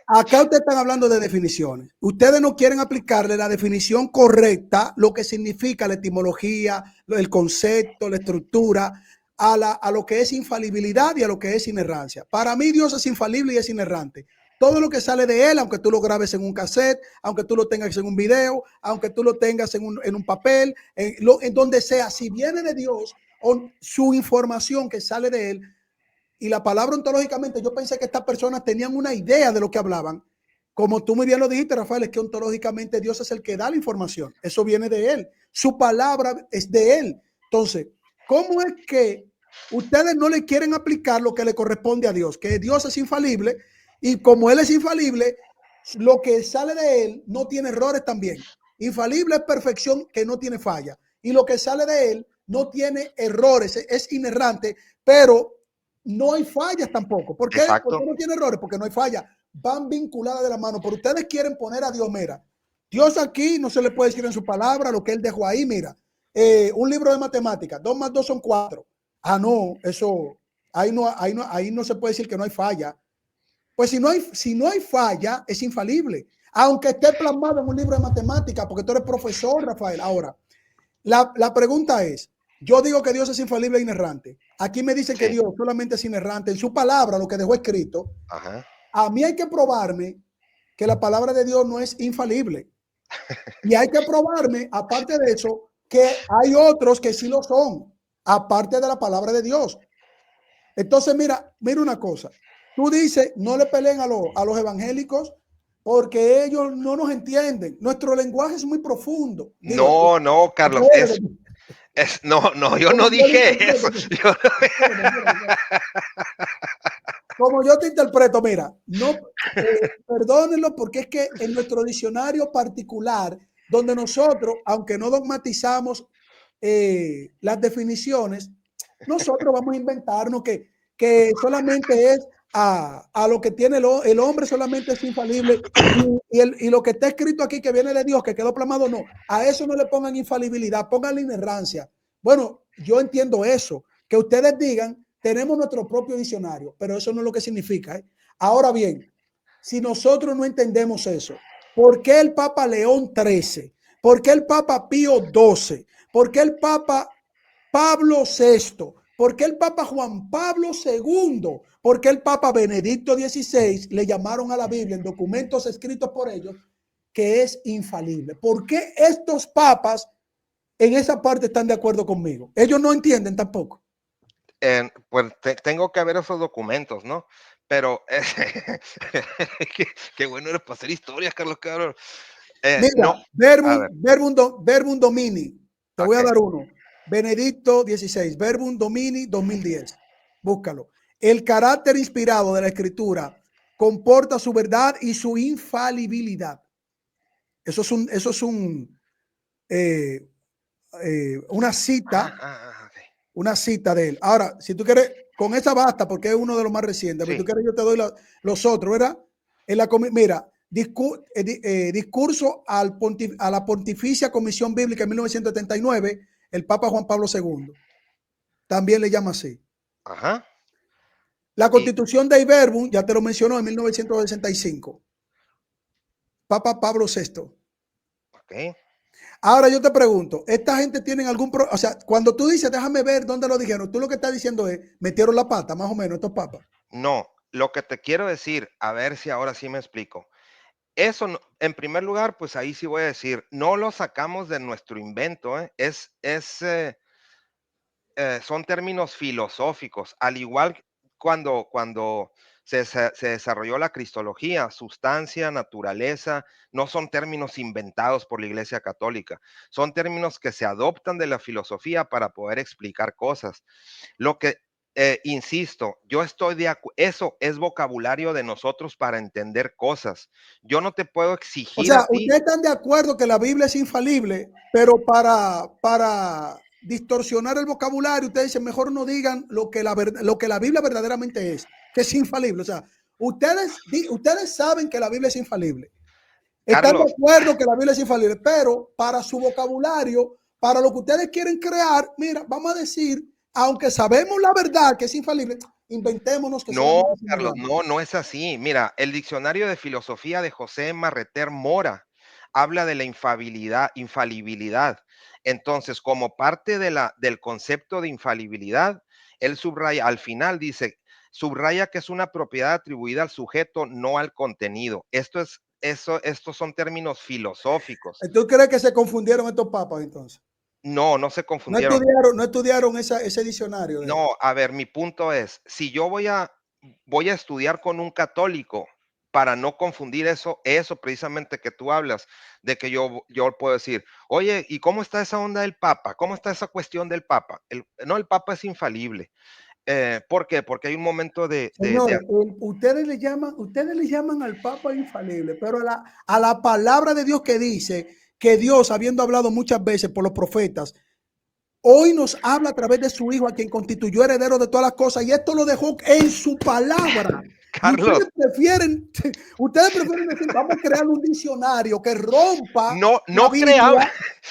Speaker 2: acá ustedes están hablando de definiciones. Ustedes no quieren aplicarle la definición correcta, lo que significa la etimología, el concepto, la estructura, a lo que es infalibilidad y a lo que es inerrancia. Para mí Dios es infalible y es inerrante. Todo lo que sale de él, aunque tú lo grabes en un cassette, aunque tú lo tengas en un video, aunque tú lo tengas en un papel, en donde sea, si viene de Dios o su información que sale de él, y la palabra ontológicamente, yo pensé que estas personas tenían una idea de lo que hablaban. Como tú muy bien lo dijiste, Rafael, es que ontológicamente Dios es el que da la información. Eso viene de él. Su palabra es de él. Entonces, ¿cómo es que ustedes no le quieren aplicar lo que le corresponde a Dios? Que Dios es infalible y como él es infalible, lo que sale de él no tiene errores también. Infalible es perfección que no tiene falla. Y lo que sale de él no tiene errores, es inerrante, pero no hay fallas tampoco. ¿Por qué?
Speaker 4: exacto.
Speaker 2: Porque no tiene errores, porque no hay fallas. Van vinculadas de la mano. Pero ustedes quieren poner a Dios, mira, Dios aquí no se le puede decir en su palabra lo que él dejó ahí, mira. Un libro de matemáticas, 2 más 2 son 4. Ah, no, eso, ahí no se puede decir que no hay falla. Pues si no hay falla, es infalible. Aunque esté plasmado en un libro de matemáticas, porque tú eres profesor, Rafael. Ahora, la pregunta es, yo digo que Dios es infalible e inerrante. Aquí me dicen que
Speaker 4: Sí,
Speaker 2: Dios solamente es inerrante en su palabra, lo que dejó escrito.
Speaker 4: ajá.
Speaker 2: A mí hay que probarme que la palabra de Dios no es infalible. Y hay que probarme, aparte de eso, que hay otros que sí lo son, aparte de la palabra de Dios. Entonces, mira una cosa. Tú dices, no le peleen a los evangélicos porque ellos no nos entienden. Nuestro lenguaje es muy profundo. Digo,
Speaker 4: No, no, Carlos, no, no, yo no
Speaker 2: como yo lo
Speaker 4: dije eso.
Speaker 2: interpreto, como yo te interpreto, mira, no, perdónenlo porque es que en nuestro diccionario particular, donde nosotros, aunque no dogmatizamos las definiciones, nosotros vamos a inventarnos que solamente es a lo que tiene el hombre, solamente es infalible, y lo que está escrito aquí que viene de Dios, que quedó plasmado, no, a eso no le pongan infalibilidad, pónganle inerrancia. Bueno, yo entiendo eso, que ustedes digan, tenemos nuestro propio diccionario, pero eso no es lo que significa, ¿eh? Ahora bien, si nosotros no entendemos eso, ¿por qué el Papa León XIII? ¿Por qué el Papa Pío XII? ¿Por qué el Papa Pablo VI? ¿Por qué el Papa Juan Pablo II? ¿Por qué el Papa Benedicto XVI le llamaron a la Biblia en documentos escritos por ellos que es infalible? ¿Por qué estos papas en esa parte están de acuerdo conmigo? Ellos no entienden tampoco.
Speaker 4: Pues tengo que ver esos documentos, ¿no? Pero qué bueno eres para hacer historias, Carlos Cabrón.
Speaker 2: Mira,
Speaker 4: No, a ver,
Speaker 2: Verbum Domini, te voy a
Speaker 4: ok.
Speaker 2: dar uno. Benedicto XVI, Verbum Domini 2010. Búscalo. El carácter inspirado de la escritura comporta su verdad y su infalibilidad. Eso es una cita,
Speaker 4: Ok.
Speaker 2: una cita de él. Ahora, si tú quieres, con esa basta, porque es uno de los más recientes. Si
Speaker 4: Sí.
Speaker 2: tú quieres, yo te doy los otros, ¿verdad? Mira, discurso a la Pontificia Comisión Bíblica en 1979, el Papa Juan Pablo II. También le llama así.
Speaker 4: Ajá.
Speaker 2: La Constitución de Verbum, ya te lo mencionó, en 1965. Papa Pablo VI.
Speaker 4: Ok.
Speaker 2: Ahora yo te pregunto, ¿esta gente tiene algún problema? O sea, cuando tú dices, déjame ver dónde lo dijeron, tú lo que estás diciendo es, metieron la pata, más o menos, estos papas.
Speaker 4: No, lo que te quiero decir, a ver si ahora sí me explico. Eso, en primer lugar, pues ahí sí voy a decir, no lo sacamos de nuestro invento, ¿eh? Son términos filosóficos, al igual cuando se desarrolló la cristología, sustancia, naturaleza, no son términos inventados por la Iglesia Católica, son términos que se adoptan de la filosofía para poder explicar cosas. Lo que, insisto, yo estoy de acuerdo, eso es vocabulario de nosotros para entender cosas. Yo no te puedo
Speaker 2: O
Speaker 4: exigir a
Speaker 2: sea,
Speaker 4: ti.
Speaker 2: ustedes están de acuerdo que la Biblia es infalible, pero para distorsionar el vocabulario, ustedes dicen, mejor no digan lo que la Biblia verdaderamente es, que es infalible. O sea, ustedes saben que la Biblia es infalible. Están de
Speaker 4: Carlos,
Speaker 2: acuerdo que la Biblia es infalible, pero para su vocabulario, para lo que ustedes quieren crear, mira, vamos a decir, aunque sabemos la verdad que es infalible, inventémonos que
Speaker 4: no,
Speaker 2: solamente es una
Speaker 4: Carlos,
Speaker 2: verdad.
Speaker 4: no, no es así. Mira, el diccionario de filosofía de José Marreter Mora habla de la infalibilidad. Entonces, como parte del concepto de infalibilidad, él subraya, al final dice, subraya que es una propiedad atribuida al sujeto, no al contenido. Estos son términos filosóficos.
Speaker 2: ¿Tú crees que se confundieron estos papas entonces?
Speaker 4: No, no se
Speaker 2: No
Speaker 4: confundieron.
Speaker 2: estudiaron, no estudiaron ese diccionario de él.
Speaker 4: No, a ver, mi punto es, si yo voy a estudiar con un católico para no confundir eso precisamente que tú hablas, de que yo puedo decir, oye, ¿y cómo está esa onda del Papa? ¿Cómo está esa cuestión del Papa? No, el Papa es infalible. ¿Por qué? Porque hay un momento
Speaker 2: Señores, ustedes le llaman al Papa infalible, pero a la palabra de Dios que dice que Dios, habiendo hablado muchas veces por los profetas, hoy nos habla a través de su Hijo, a quien constituyó heredero de todas las cosas, y esto lo dejó en su palabra. Y
Speaker 4: Carlos,
Speaker 2: ustedes prefieren decir, vamos a crear un diccionario que rompa
Speaker 4: no,
Speaker 2: la
Speaker 4: no creamos,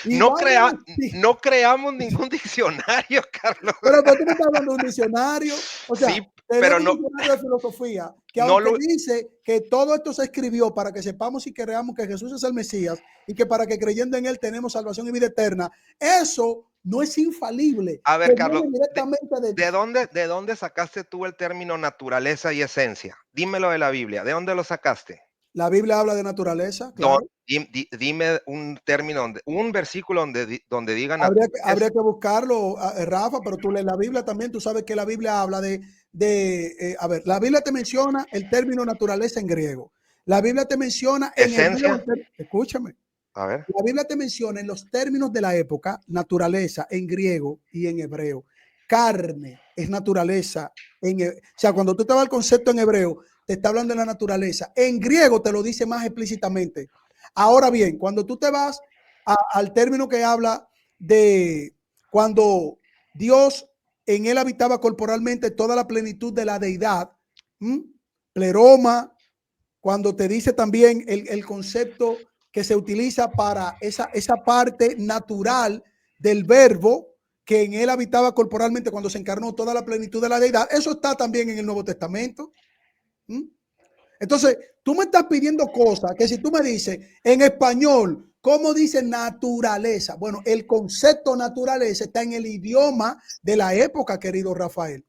Speaker 2: Biblia y
Speaker 4: no
Speaker 2: vamos a
Speaker 4: crea,
Speaker 2: decir,
Speaker 4: no creamos ningún diccionario, Carlos.
Speaker 2: pero tú me estás hablando de un diccionario, o sea,
Speaker 4: Sí, pero
Speaker 2: tenemos un diccionario de filosofía que
Speaker 4: no
Speaker 2: aunque
Speaker 4: lo,
Speaker 2: dice que todo esto se escribió para que sepamos y creamos que Jesús es el Mesías y que para que creyendo en él tenemos salvación y vida eterna, eso no es infalible,
Speaker 4: a
Speaker 2: que
Speaker 4: ver, Carlos,
Speaker 2: viene directamente de...
Speaker 4: ¿de dónde sacaste tú el término naturaleza y esencia? Dímelo de la Biblia, ¿de dónde lo sacaste?
Speaker 2: La Biblia habla de naturaleza,
Speaker 4: No,
Speaker 2: claro.
Speaker 4: dime un término, un versículo donde diga
Speaker 2: Habría que buscarlo, Rafa, pero tú lees la Biblia también, tú sabes que la Biblia habla a ver, la Biblia te menciona el término naturaleza en griego. La Biblia te menciona en hebreo,
Speaker 4: esencia.
Speaker 2: escúchame,
Speaker 4: A ver,
Speaker 2: la Biblia te menciona en los términos de la época, naturaleza en griego y en hebreo. Carne es naturaleza. O sea, cuando tú te vas al concepto en hebreo, te está hablando de la naturaleza. En griego te lo dice más explícitamente. Ahora bien, cuando tú te vas al término que habla de cuando Dios en él habitaba corporalmente toda la plenitud de la deidad. Pleroma, cuando te dice también el concepto que se utiliza para esa parte natural del verbo, que en él habitaba corporalmente cuando se encarnó toda la plenitud de la deidad, eso está también en el Nuevo Testamento. Entonces, tú me estás pidiendo cosas que si tú me dices en español, ¿cómo dice naturaleza? Bueno, el concepto naturaleza está en el idioma de la época, querido Rafael.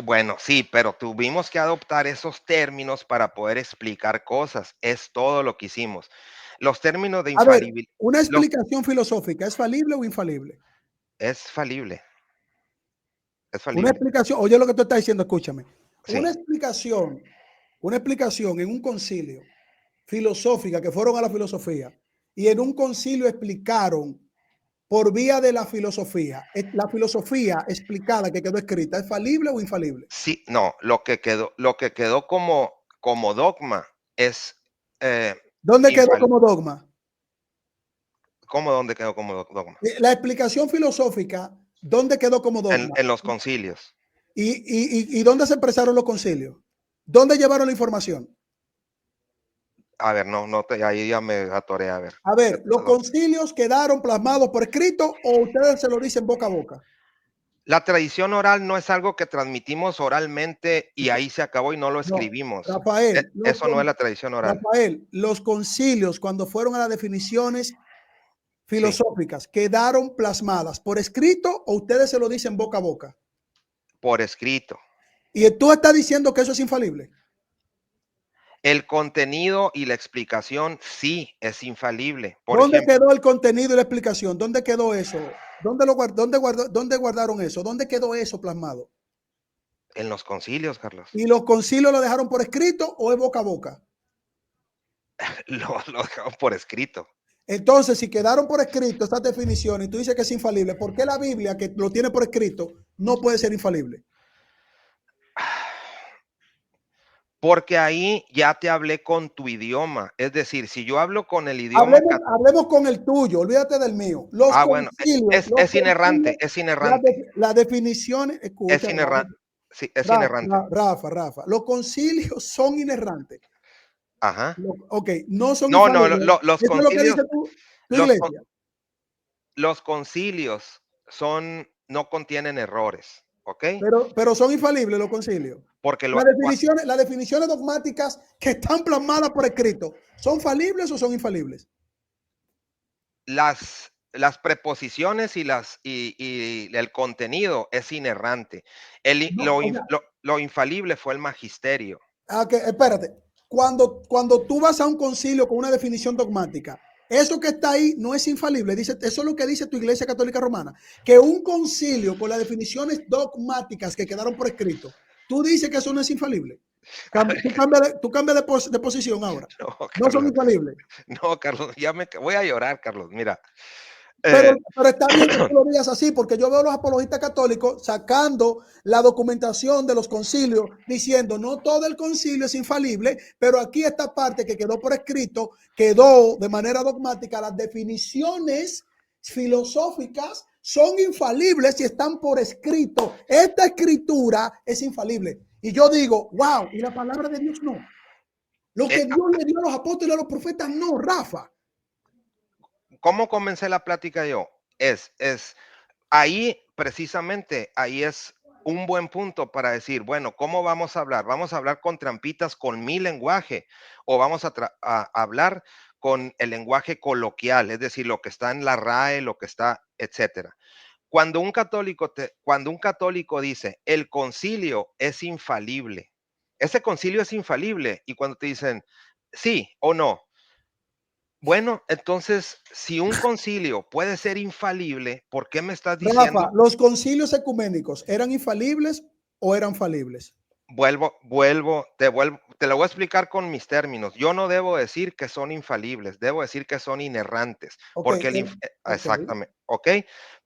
Speaker 4: Bueno, sí, pero tuvimos que adoptar esos términos para poder explicar cosas. Es todo lo que hicimos. Los términos de
Speaker 2: A ver,
Speaker 4: infalibilidad
Speaker 2: una explicación filosófica, ¿es falible o infalible?
Speaker 4: es falible. Es
Speaker 2: Una
Speaker 4: falible.
Speaker 2: explicación, oye lo que tú estás diciendo, escúchame.
Speaker 4: Sí.
Speaker 2: Una explicación en un concilio filosófica que fueron a la filosofía y en un concilio explicaron por vía de la filosofía explicada que quedó escrita, ¿es falible o infalible?
Speaker 4: Sí, no, lo que quedó como dogma es
Speaker 2: ¿Dónde quedó
Speaker 4: infalible.
Speaker 2: como dogma?
Speaker 4: ¿Cómo dónde quedó como dogma?
Speaker 2: La explicación filosófica, ¿dónde quedó como dogma?
Speaker 4: En los concilios.
Speaker 2: ¿Y dónde se expresaron los concilios? ¿Dónde llevaron la información?
Speaker 4: A ver, ahí ya me atoré, a ver.
Speaker 2: A ver, ¿los
Speaker 4: No.
Speaker 2: concilios quedaron plasmados por escrito o ustedes se lo dicen boca a boca?
Speaker 4: La tradición oral no es algo que transmitimos oralmente y ahí se acabó y no lo
Speaker 2: No,
Speaker 4: escribimos.
Speaker 2: Rafael,
Speaker 4: Eso no es la tradición oral.
Speaker 2: Los concilios, cuando fueron a las definiciones
Speaker 4: Sí,
Speaker 2: filosóficas, ¿quedaron plasmadas por escrito o ustedes se lo dicen boca a boca?
Speaker 4: por escrito.
Speaker 2: Y tú estás diciendo que eso es infalible.
Speaker 4: El contenido y la explicación sí es infalible. Por
Speaker 2: ¿Dónde
Speaker 4: ejemplo,
Speaker 2: quedó el contenido y la explicación? ¿Dónde quedó eso? ¿Dónde guardaron eso? ¿Dónde quedó eso plasmado?
Speaker 4: en los concilios, Carlos,
Speaker 2: ¿Y los concilios lo dejaron por escrito o es boca a boca?
Speaker 4: lo dejamos por escrito.
Speaker 2: Entonces, si quedaron por escrito estas definiciones y tú dices que es infalible, ¿por qué la Biblia, que lo tiene por escrito, no puede ser infalible?
Speaker 4: Porque ahí ya te hablé con tu idioma. Es decir, si yo hablo con el idioma
Speaker 2: Hablemos con el tuyo, olvídate del mío. Los
Speaker 4: bueno,
Speaker 2: concilios,
Speaker 4: es inerrante, es inerrante,
Speaker 2: la definición,
Speaker 4: es
Speaker 2: escucha,
Speaker 4: inerrante, sí, es inerrante.
Speaker 2: Rafa, los concilios son inerrantes.
Speaker 4: Ajá.
Speaker 2: Ok, no son
Speaker 4: No,
Speaker 2: infalibles.
Speaker 4: los
Speaker 2: Eso es lo que
Speaker 4: concilios,
Speaker 2: dice tu
Speaker 4: los, con-
Speaker 2: iglesia.
Speaker 4: los concilios no contienen errores, ¿ok?
Speaker 2: Pero son infalibles los concilios.
Speaker 4: Porque
Speaker 2: Las definiciones dogmáticas que están plasmadas por escrito, ¿son falibles o son infalibles?
Speaker 4: las preposiciones y el contenido es inerrante.
Speaker 2: No, o sea,
Speaker 4: Lo infalible fue el magisterio.
Speaker 2: espérate. Cuando tú vas a un concilio con una definición dogmática, eso que está ahí no es infalible. Eso es lo que dice tu Iglesia Católica Romana. Que un concilio con las definiciones dogmáticas que quedaron por escrito, tú dices que eso no es infalible. Tú cambias de posición ahora.
Speaker 4: No,
Speaker 2: No son
Speaker 4: Carlos,
Speaker 2: infalibles.
Speaker 4: no, Carlos, voy a llorar, Carlos. Mira,
Speaker 2: Pero está bien que tú lo digas así, porque yo veo a los apologistas católicos sacando la documentación de los concilios diciendo no todo el concilio es infalible, pero aquí esta parte que quedó por escrito quedó de manera dogmática. Las definiciones filosóficas son infalibles y están por escrito. Esta escritura es infalible. Y yo digo, wow, y la palabra de Dios no. Lo que Dios le dio a los apóstoles y a los profetas no, Rafa.
Speaker 4: ¿cómo comencé la plática yo? Ahí, precisamente, ahí es un buen punto para decir, bueno, ¿cómo vamos a hablar? ¿Vamos a hablar con trampitas, con mi lenguaje? ¿O vamos a hablar con el lenguaje coloquial? Es decir, lo que está en la RAE, lo que está, etcétera. Cuando un católico dice, el concilio es infalible, ese concilio es infalible, y cuando te dicen, sí o no, bueno, entonces, si un concilio puede ser infalible, ¿por qué me estás
Speaker 2: Rafa,
Speaker 4: diciendo?
Speaker 2: ¿los concilios ecuménicos eran infalibles o eran falibles?
Speaker 4: Te lo voy a explicar con mis términos. Yo no debo decir que son infalibles, debo decir que son inerrantes,
Speaker 2: Okay,
Speaker 4: porque
Speaker 2: okay.
Speaker 4: exactamente, ¿ok?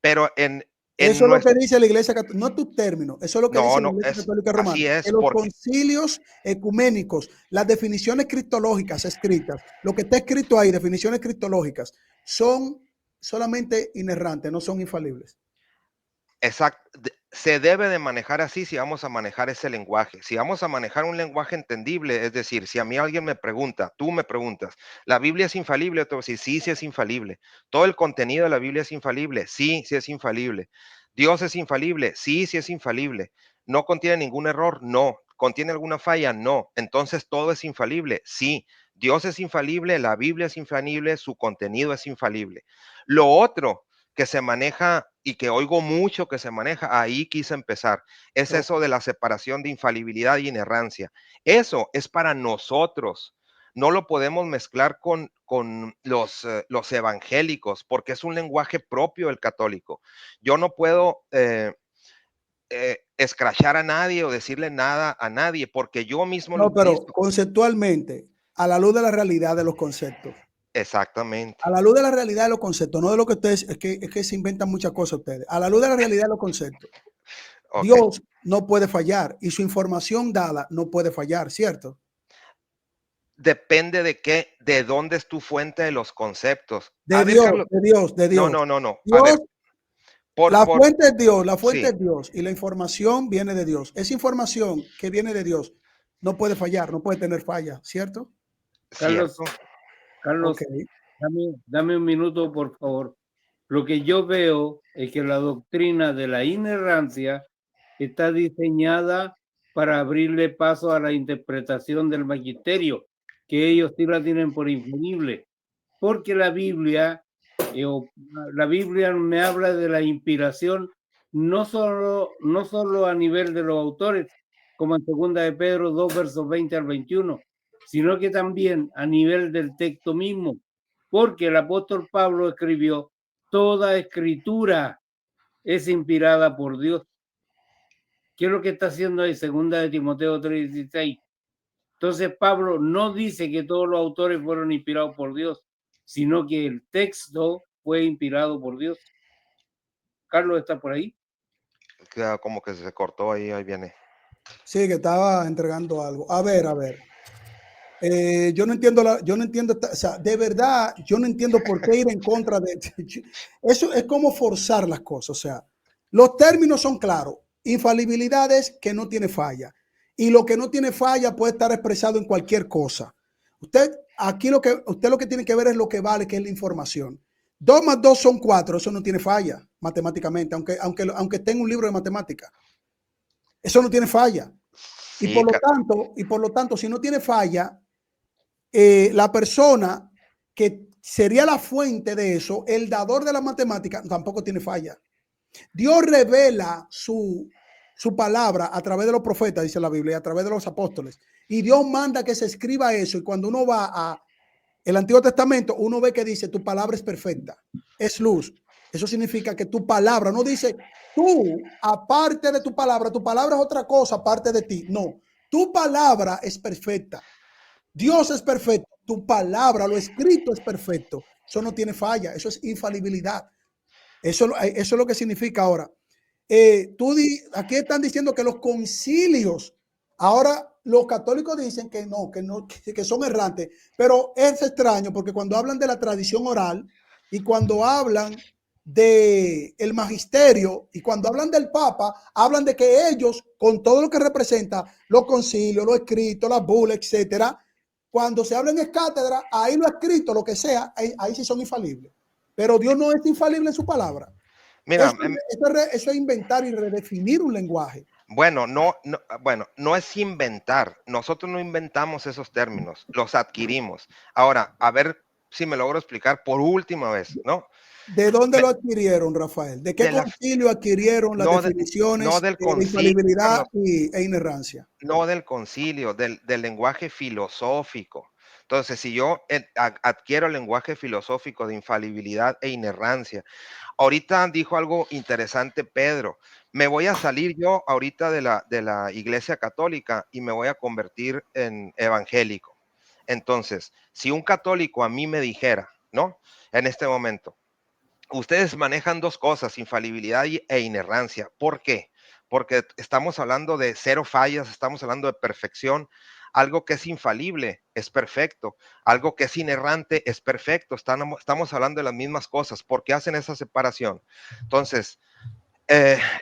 Speaker 4: Pero
Speaker 2: Eso es lo que dice la Iglesia Católica, no tu término, eso es lo que dice la
Speaker 4: no,
Speaker 2: Iglesia Católica Romana,
Speaker 4: así
Speaker 2: que
Speaker 4: es,
Speaker 2: los
Speaker 4: porque
Speaker 2: concilios ecuménicos, las definiciones cristológicas escritas, lo que está escrito ahí, definiciones cristológicas, son solamente inerrantes, no son infalibles.
Speaker 4: exacto, se debe de manejar así si vamos a manejar ese lenguaje. Si vamos a manejar un lenguaje entendible, es decir, si a mí alguien me pregunta, tú me preguntas, ¿la Biblia es infalible? Yo te voy a decir, sí, sí es infalible. ¿Todo el contenido de la Biblia es infalible? Sí, sí es infalible. ¿Dios es infalible? Sí, sí es infalible. ¿No contiene ningún error? No. ¿Contiene alguna falla? No. Entonces, ¿todo es infalible? Sí. Dios es infalible, la Biblia es infalible, su contenido es infalible. Lo otro que se maneja y que oigo mucho que se maneja, ahí quise empezar, es
Speaker 2: Ok.
Speaker 4: eso de la separación de infalibilidad y inerrancia. Eso es para nosotros. No lo podemos mezclar con los evangélicos, porque es un lenguaje propio del católico. Yo no puedo escrachar a nadie o decirle nada a nadie, porque yo mismo lo
Speaker 2: No, pero
Speaker 4: utilizo.
Speaker 2: conceptualmente, a la luz de la realidad de los conceptos,
Speaker 4: Exactamente.
Speaker 2: a la luz de la realidad de los conceptos, no de lo que ustedes, es que se inventan muchas cosas ustedes, a la luz de la realidad de los conceptos,
Speaker 4: Ok.
Speaker 2: Dios no puede fallar y su información dada no puede fallar, ¿cierto?
Speaker 4: Depende de qué, de dónde es tu fuente de los conceptos.
Speaker 2: De
Speaker 4: A ver,
Speaker 2: Dios,
Speaker 4: Carlos.
Speaker 2: de Dios, de
Speaker 4: No,
Speaker 2: Dios.
Speaker 4: no, no, no. A
Speaker 2: Dios,
Speaker 4: ver, por,
Speaker 2: la
Speaker 4: por,
Speaker 2: fuente es Dios, la fuente
Speaker 4: sí,
Speaker 2: es Dios y la información viene de Dios. Esa información que viene de Dios no puede fallar, no puede tener falla, ¿cierto?
Speaker 3: Carlos,
Speaker 4: cierto.
Speaker 2: Ok.
Speaker 3: Carlos, dame un minuto, por favor. Lo que yo veo es que la doctrina de la inerrancia está diseñada para abrirle paso a la interpretación del magisterio, que ellos sí la tienen por infalible, porque la Biblia me habla de la inspiración no solo a nivel de los autores, como en 2 de Pedro 2, versos 20 al 21, sino que también a nivel del texto mismo, porque el apóstol Pablo escribió, toda escritura es inspirada por Dios. ¿Qué es lo que está haciendo ahí? 2 de Timoteo 3:16. Entonces Pablo no dice que todos los autores fueron inspirados por Dios, sino que el texto fue inspirado por Dios. Carlos está por ahí.
Speaker 4: Queda como que se cortó ahí, ahí viene.
Speaker 2: Sí, que estaba entregando algo. A ver, a ver. Yo no entiendo, yo no entiendo, o sea, de verdad, yo no entiendo por qué ir en contra de eso. Es como forzar las cosas. O sea, los términos son claros. Infalibilidad es que no tiene falla. Y lo que no tiene falla puede estar expresado en cualquier cosa. Usted lo que tiene que ver es lo que vale, que es la información. 2 más 2 son 4, eso no tiene falla matemáticamente, aunque esté en un libro de matemáticas. Eso no tiene falla.
Speaker 4: Sí,
Speaker 2: Y por lo tanto, si no tiene falla, la persona que sería la fuente de eso, el dador de la matemática, tampoco tiene falla. Dios revela su palabra a través de los profetas, dice la Biblia, y a través de los apóstoles. Y Dios manda que se escriba eso. Y cuando uno va a el Antiguo Testamento, uno ve que dice, tu palabra es perfecta, es luz. Eso significa que tu palabra, no dice, tú, aparte de tu palabra es otra cosa aparte de ti. No, tu palabra es perfecta. Dios es perfecto, tu palabra, lo escrito es perfecto. Eso no tiene falla, eso es infalibilidad. Eso es lo que significa ahora. Aquí están diciendo que los concilios, ahora los católicos dicen que son errantes, pero es extraño porque cuando hablan de la tradición oral y cuando hablan del magisterio y cuando hablan del Papa, hablan de que ellos, con todo lo que representa, los concilios, los escritos, las bulas, etcétera, cuando se habla en cátedra, ahí lo escrito, lo que sea, ahí sí son infalibles. Pero Dios no es infalible en su palabra.
Speaker 4: mira,
Speaker 2: Eso es inventar y redefinir un lenguaje.
Speaker 4: bueno, no es inventar. Nosotros no inventamos esos términos, los adquirimos. Ahora, a ver si me logro explicar por última vez, ¿no?
Speaker 2: ¿De dónde
Speaker 4: Me-
Speaker 2: lo adquirieron, Rafael? ¿De qué
Speaker 4: de la,
Speaker 2: concilio adquirieron las
Speaker 4: no, no
Speaker 2: definiciones
Speaker 4: del
Speaker 2: de
Speaker 4: concilio,
Speaker 2: infalibilidad
Speaker 4: Carlos,
Speaker 2: e inerrancia?
Speaker 4: no del concilio, del lenguaje filosófico. Entonces, si yo adquiero el lenguaje filosófico de infalibilidad e inerrancia, ahorita dijo algo interesante Pedro, me voy a salir yo ahorita de la iglesia católica y me voy a convertir en evangélico. Entonces, si un católico a mí me dijera, ¿no? En este momento, ustedes manejan dos cosas, infalibilidad e inerrancia. ¿Por qué? Porque estamos hablando de cero fallas, estamos hablando de perfección. Algo que es infalible es perfecto, algo que es inerrante es perfecto. Estamos hablando de las mismas cosas. ¿Por qué hacen esa separación? Entonces,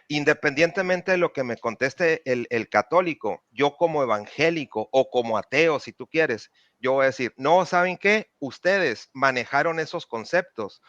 Speaker 4: Independientemente de lo que me conteste el católico, yo como evangélico o como ateo, si tú quieres, yo voy a decir, no, ¿saben qué? Ustedes manejaron esos conceptos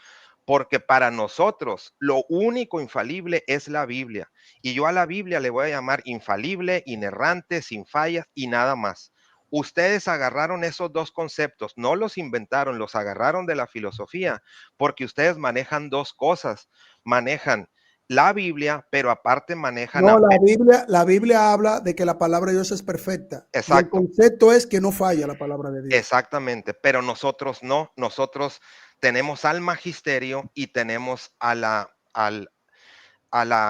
Speaker 4: porque para nosotros lo único infalible es la Biblia. Y yo a la Biblia le voy a llamar infalible, inerrante, sin fallas y nada más. Ustedes agarraron esos dos conceptos, no los inventaron, los agarraron de la filosofía, porque ustedes manejan dos cosas. Manejan la Biblia, pero aparte manejan
Speaker 2: No, la Biblia habla de que la palabra de Dios es perfecta. Y el
Speaker 4: exacto,
Speaker 2: concepto es que no falla la palabra de Dios.
Speaker 4: exactamente, pero nosotros no, nosotros tenemos al magisterio y tenemos a la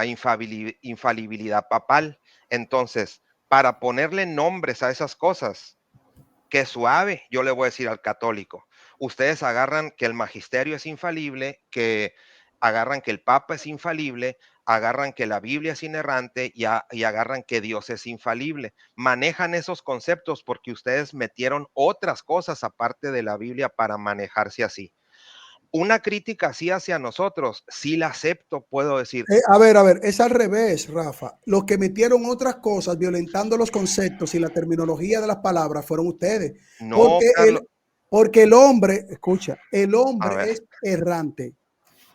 Speaker 4: infalibilidad papal. Entonces, para ponerle nombres a esas cosas, que suave, yo le voy a decir al católico, ustedes agarran que el magisterio es infalible, que agarran que el papa es infalible, agarran que la Biblia es inerrante y agarran que Dios es infalible. Manejan esos conceptos porque ustedes metieron otras cosas aparte de la Biblia para manejarse así. Una crítica así hacia nosotros, sí la acepto, puedo decir,
Speaker 2: A ver, es al revés, Rafa. Los que metieron otras cosas violentando los conceptos y la terminología de las palabras fueron ustedes.
Speaker 4: no,
Speaker 2: Porque
Speaker 4: Carlos,
Speaker 2: porque el hombre, escucha, el
Speaker 4: a
Speaker 2: hombre
Speaker 4: ver,
Speaker 2: es errante.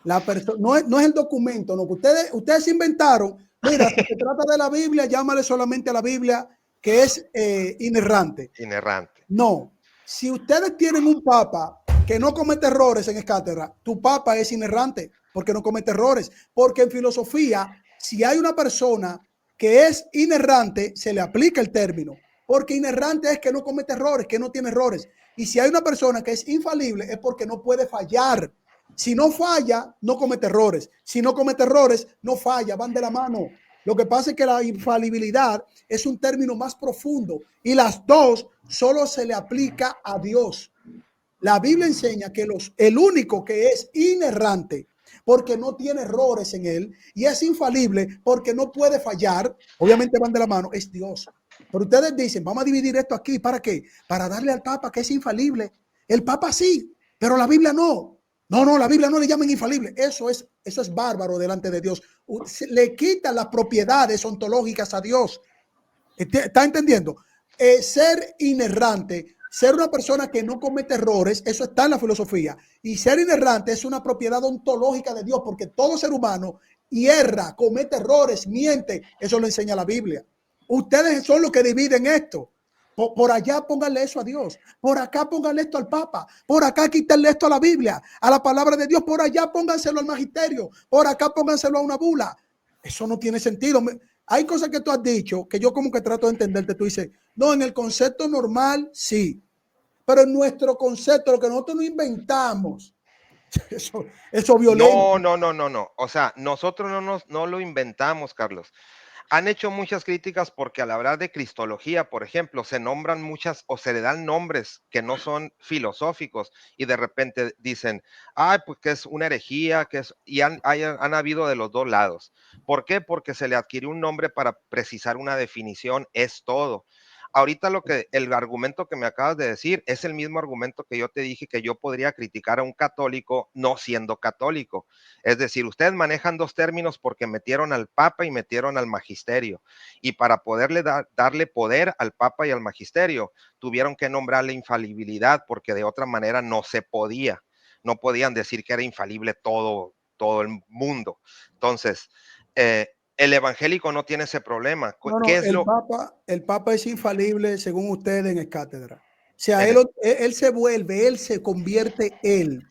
Speaker 2: La persona no es el documento, no, que ustedes inventaron. Mira, si se trata de la Biblia, llámale solamente a la Biblia que es inerrante.
Speaker 4: inerrante.
Speaker 2: No, si ustedes tienen un papa que no comete errores en cátedra, tu papa es inerrante porque no comete errores. Porque en filosofía, si hay una persona que es inerrante, se le aplica el término. Porque inerrante es que no comete errores, que no tiene errores. Y si hay una persona que es infalible, es porque no puede fallar. Si no falla, no comete errores. Si no comete errores, no falla, van de la mano. Lo que pasa es que la infalibilidad es un término más profundo y las dos solo se le aplica a Dios. La Biblia enseña que el único que es inerrante porque no tiene errores en él y es infalible porque no puede fallar, obviamente van de la mano, es Dios. Pero ustedes dicen, vamos a dividir esto aquí, ¿para qué? Para darle al Papa que es infalible. El Papa sí, pero la Biblia no. No, la Biblia no le llaman infalible. Eso es bárbaro delante de Dios. Le quita las propiedades ontológicas a Dios. ¿Está entendiendo? Ser inerrante, ser una persona que no comete errores, eso está en la filosofía. Y ser inerrante es una propiedad ontológica de Dios, porque todo ser humano hierra, comete errores, miente. Eso lo enseña la Biblia. Ustedes son los que dividen esto. Por allá pónganle eso a Dios. Por acá pónganle esto al Papa. Por acá quítenle esto a la Biblia, a la palabra de Dios. Por allá pónganselo al magisterio. Por acá pónganselo a una bula. Eso no tiene sentido. Hay cosas que tú has dicho que yo como que trato de entenderte. Tú dices, no, en el concepto normal, sí. Pero en nuestro concepto, lo que nosotros no inventamos, eso violenta.
Speaker 4: No. O sea, nosotros no lo inventamos, Carlos. Han hecho muchas críticas porque al hablar de cristología, por ejemplo, se nombran muchas o se le dan nombres que no son filosóficos y de repente dicen, ay, pues que es una herejía, y han habido de los dos lados. ¿Por qué? Porque se le adquirió un nombre para precisar una definición, es todo. Ahorita el argumento que me acabas de decir es el mismo argumento que yo te dije que yo podría criticar a un católico no siendo católico. Es decir, ustedes manejan dos términos porque metieron al Papa y metieron al magisterio. Y para poderle darle poder al Papa y al magisterio, tuvieron que nombrarle infalibilidad porque de otra manera no se podía. No podían decir que era infalible todo el mundo. Entonces, el evangélico no tiene ese problema. ¿Qué
Speaker 2: No,
Speaker 4: es
Speaker 2: el Papa es infalible según ustedes en cátedra. O sea,
Speaker 4: en
Speaker 2: él se convierte él.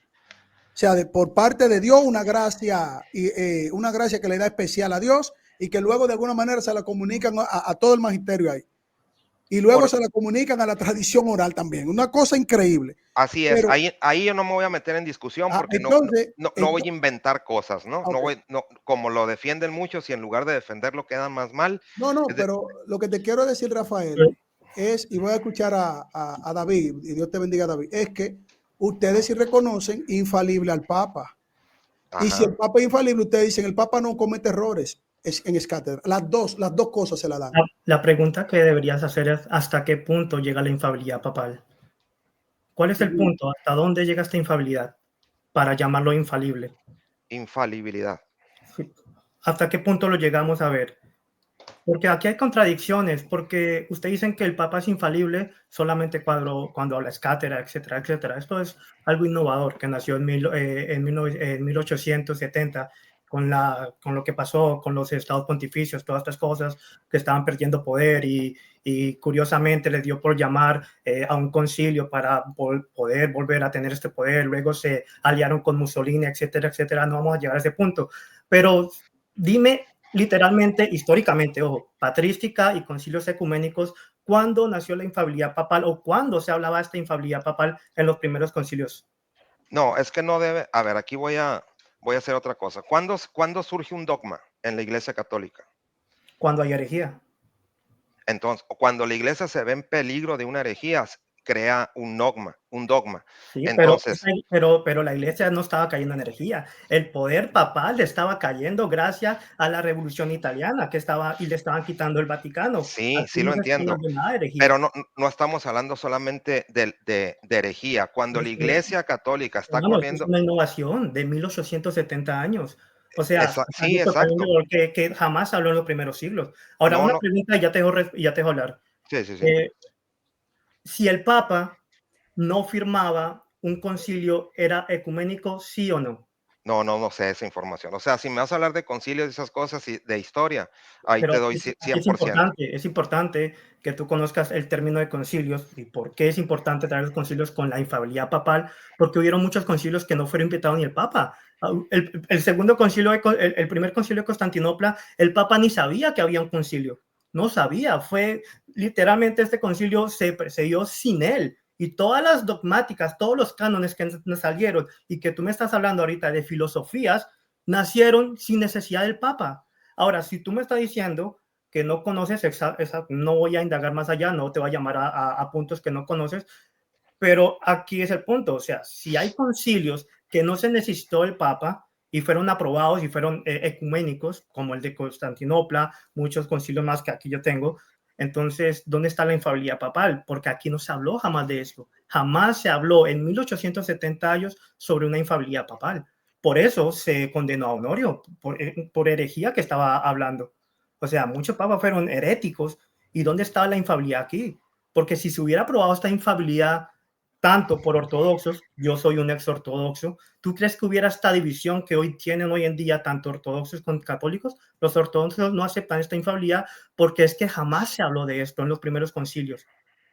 Speaker 2: O sea, por parte de Dios, una gracia que le da especial a Dios y que luego de alguna manera se la comunican a todo el magisterio ahí. Y luego
Speaker 4: por,
Speaker 2: se la comunican a la tradición oral también. Una cosa increíble.
Speaker 4: Así es,
Speaker 2: Pero,
Speaker 4: ahí yo no me voy a meter en discusión porque
Speaker 2: entonces,
Speaker 4: no voy a inventar cosas, ¿no?
Speaker 2: ok.
Speaker 4: No, como lo defienden muchos y en lugar de defenderlo quedan más mal.
Speaker 2: No, pero lo que te quiero decir, Rafael, es, y voy a escuchar a David, y Dios te bendiga, David, es que ustedes sí reconocen infalible al Papa. Y si el
Speaker 4: Ajá.
Speaker 2: Papa es infalible, ustedes dicen, el Papa no comete errores en escátedra. Las dos cosas se la dan.
Speaker 5: La pregunta que deberías hacer es ¿hasta qué punto llega la infalibilidad papal? ¿Cuál es el punto? ¿Hasta dónde llega esta infalibilidad para llamarlo infalible?
Speaker 4: Infalibilidad.
Speaker 5: Sí. ¿Hasta qué punto lo llegamos a ver? Porque aquí hay contradicciones, porque ustedes dicen que el Papa es infalible solamente cuando habla cátedra, etcétera, etcétera. Esto es algo innovador que nació en 1870 con lo que pasó con los estados pontificios, todas estas cosas que estaban perdiendo poder y curiosamente les dio por llamar a un concilio para poder volver a tener este poder. Luego se aliaron con Mussolini, etcétera, etcétera. No vamos a llegar a ese punto. Pero dime literalmente, históricamente, ojo, patrística y concilios ecuménicos, ¿cuándo nació la infalibilidad papal o cuándo se hablaba de esta infalibilidad papal en los primeros concilios?
Speaker 4: No, es que no debe. A ver, aquí voy a hacer otra cosa. ¿Cuándo surge un dogma en la Iglesia Católica?
Speaker 5: Cuando hay herejía.
Speaker 4: Entonces, cuando la Iglesia se ve en peligro de una herejía, crea un dogma.
Speaker 5: Sí,
Speaker 4: Entonces,
Speaker 5: pero la iglesia no estaba cayendo en herejía. El poder papal estaba cayendo gracias a la Revolución Italiana y le estaban quitando el Vaticano.
Speaker 4: sí,
Speaker 5: Aquí
Speaker 4: sí lo
Speaker 5: no se está
Speaker 4: entiendo,
Speaker 5: hablando nada de herejía.
Speaker 4: pero no estamos hablando solamente de herejía. Cuando la Iglesia Católica está
Speaker 5: Hermano, es
Speaker 4: corriendo,
Speaker 5: una innovación de 1870 años. O sea, es
Speaker 4: sí,
Speaker 5: algo
Speaker 4: exacto.
Speaker 5: totalmente que jamás habló en los primeros siglos. Ahora,
Speaker 4: No,
Speaker 5: una
Speaker 4: no,
Speaker 5: pregunta y ya te dejo hablar.
Speaker 4: sí, sí, sí.
Speaker 5: Si el Papa no firmaba un concilio, ¿era ecuménico, sí o no?
Speaker 4: No sé esa información. O sea, si me vas a hablar de concilios y esas cosas y de historia, ahí te
Speaker 5: Pero
Speaker 4: doy
Speaker 5: es
Speaker 4: 100%.
Speaker 5: importante que tú conozcas el término de concilios y por qué es importante traer los concilios con la infalibilidad papal, porque hubieron muchos concilios que no fueron invitados ni el Papa. El segundo concilio, el primer concilio de Constantinopla, el Papa ni sabía que había un concilio, no sabía, fue literalmente este concilio se dio sin él. Y todas las dogmáticas, todos los cánones que nos salieron y que tú me estás hablando ahorita de filosofías, nacieron sin necesidad del Papa. Ahora, si tú me estás diciendo que no conoces, no voy a indagar más allá, no te voy a llamar a puntos que no conoces, pero aquí es el punto, o sea, si hay concilios que no se necesitó el Papa y fueron aprobados y fueron ecuménicos, como el de Constantinopla, muchos concilios más que aquí yo tengo, entonces, ¿dónde está la infalibilidad papal? Porque aquí no se habló jamás de esto, jamás se habló en 1870 años sobre una infalibilidad papal. Por eso se condenó a Honorio, por herejía que estaba hablando. O sea, muchos papas fueron heréticos. ¿Y dónde estaba la infalibilidad aquí? Porque si se hubiera aprobado esta infalibilidad tanto por ortodoxos, yo soy un ex ortodoxo, ¿tú crees que hubiera esta división que hoy tienen hoy en día tanto ortodoxos como católicos? Los ortodoxos no aceptan esta infalibilidad porque es que jamás se habló de esto en los primeros concilios.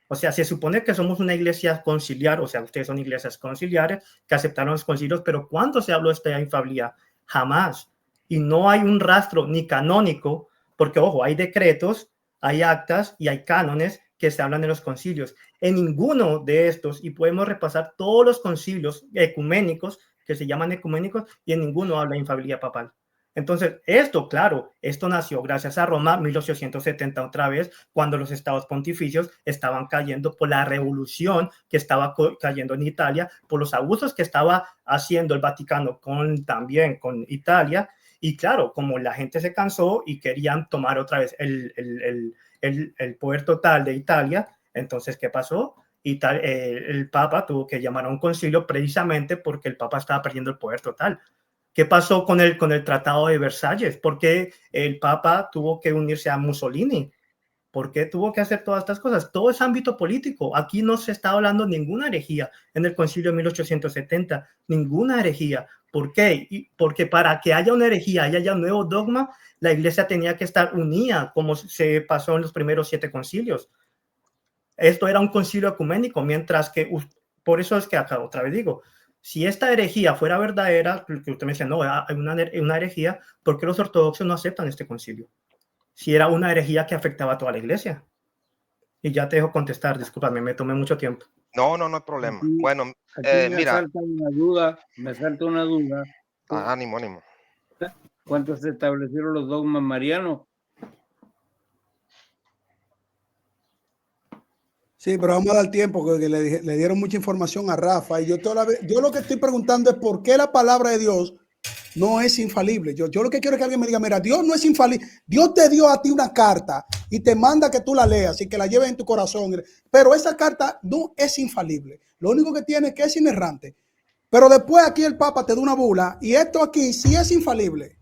Speaker 5: O sea, se supone que somos una iglesia conciliar, o sea, ustedes son iglesias conciliares que aceptaron los concilios, pero ¿cuándo se habló de esta infalibilidad? Jamás. Y no hay un rastro ni canónico, porque, ojo, hay decretos, hay actas y hay cánones que se hablan de los concilios. En ninguno de estos, y podemos repasar todos los concilios ecuménicos, que se llaman ecuménicos, y en ninguno habla de infalibilidad papal. Entonces, claro, esto nació gracias a Roma, 1870 otra vez, cuando los estados pontificios estaban cayendo por la revolución que estaba cayendo en Italia, por los abusos que estaba haciendo el Vaticano también con Italia. Y claro, como la gente se cansó y querían tomar otra vez el poder total de Italia, entonces, ¿qué pasó? El Papa tuvo que llamar a un concilio precisamente porque el Papa estaba perdiendo el poder total. ¿Qué pasó con el Tratado de Versalles? ¿Por qué el Papa tuvo que unirse a Mussolini? ¿Por qué tuvo que hacer todas estas cosas? Todo es ámbito político. Aquí no se está hablando de ninguna herejía en el concilio de 1870, ninguna herejía. ¿Por qué? Porque para que haya una herejía y haya un nuevo dogma, la iglesia tenía que estar unida, como se pasó en los primeros 7 concilios. Esto era un concilio ecuménico, mientras que, por eso es que acá otra vez digo, si esta herejía fuera verdadera, que usted me decía, no, hay una herejía, ¿por qué los ortodoxos no aceptan este concilio? Si era una herejía que afectaba a toda la iglesia. Y ya te dejo contestar, discúlpame, me tomé mucho tiempo.
Speaker 4: No hay problema.
Speaker 3: Aquí,
Speaker 4: Bueno,
Speaker 3: aquí
Speaker 4: mira,
Speaker 3: me salta una duda.
Speaker 4: ánimo.
Speaker 3: ¿Cuánto se establecieron los dogmas marianos?
Speaker 2: Sí, pero vamos a dar tiempo, porque le dieron mucha información a Rafa. Y yo lo que estoy preguntando es por qué la palabra de Dios no es infalible. Yo lo que quiero es que alguien me diga, mira, Dios no es infalible. Dios te dio a ti una carta y te manda que tú la leas y que la lleves en tu corazón. Pero esa carta no es infalible. Lo único que tiene es que es inerrante. Pero después aquí el Papa te da una bula y esto aquí sí es infalible.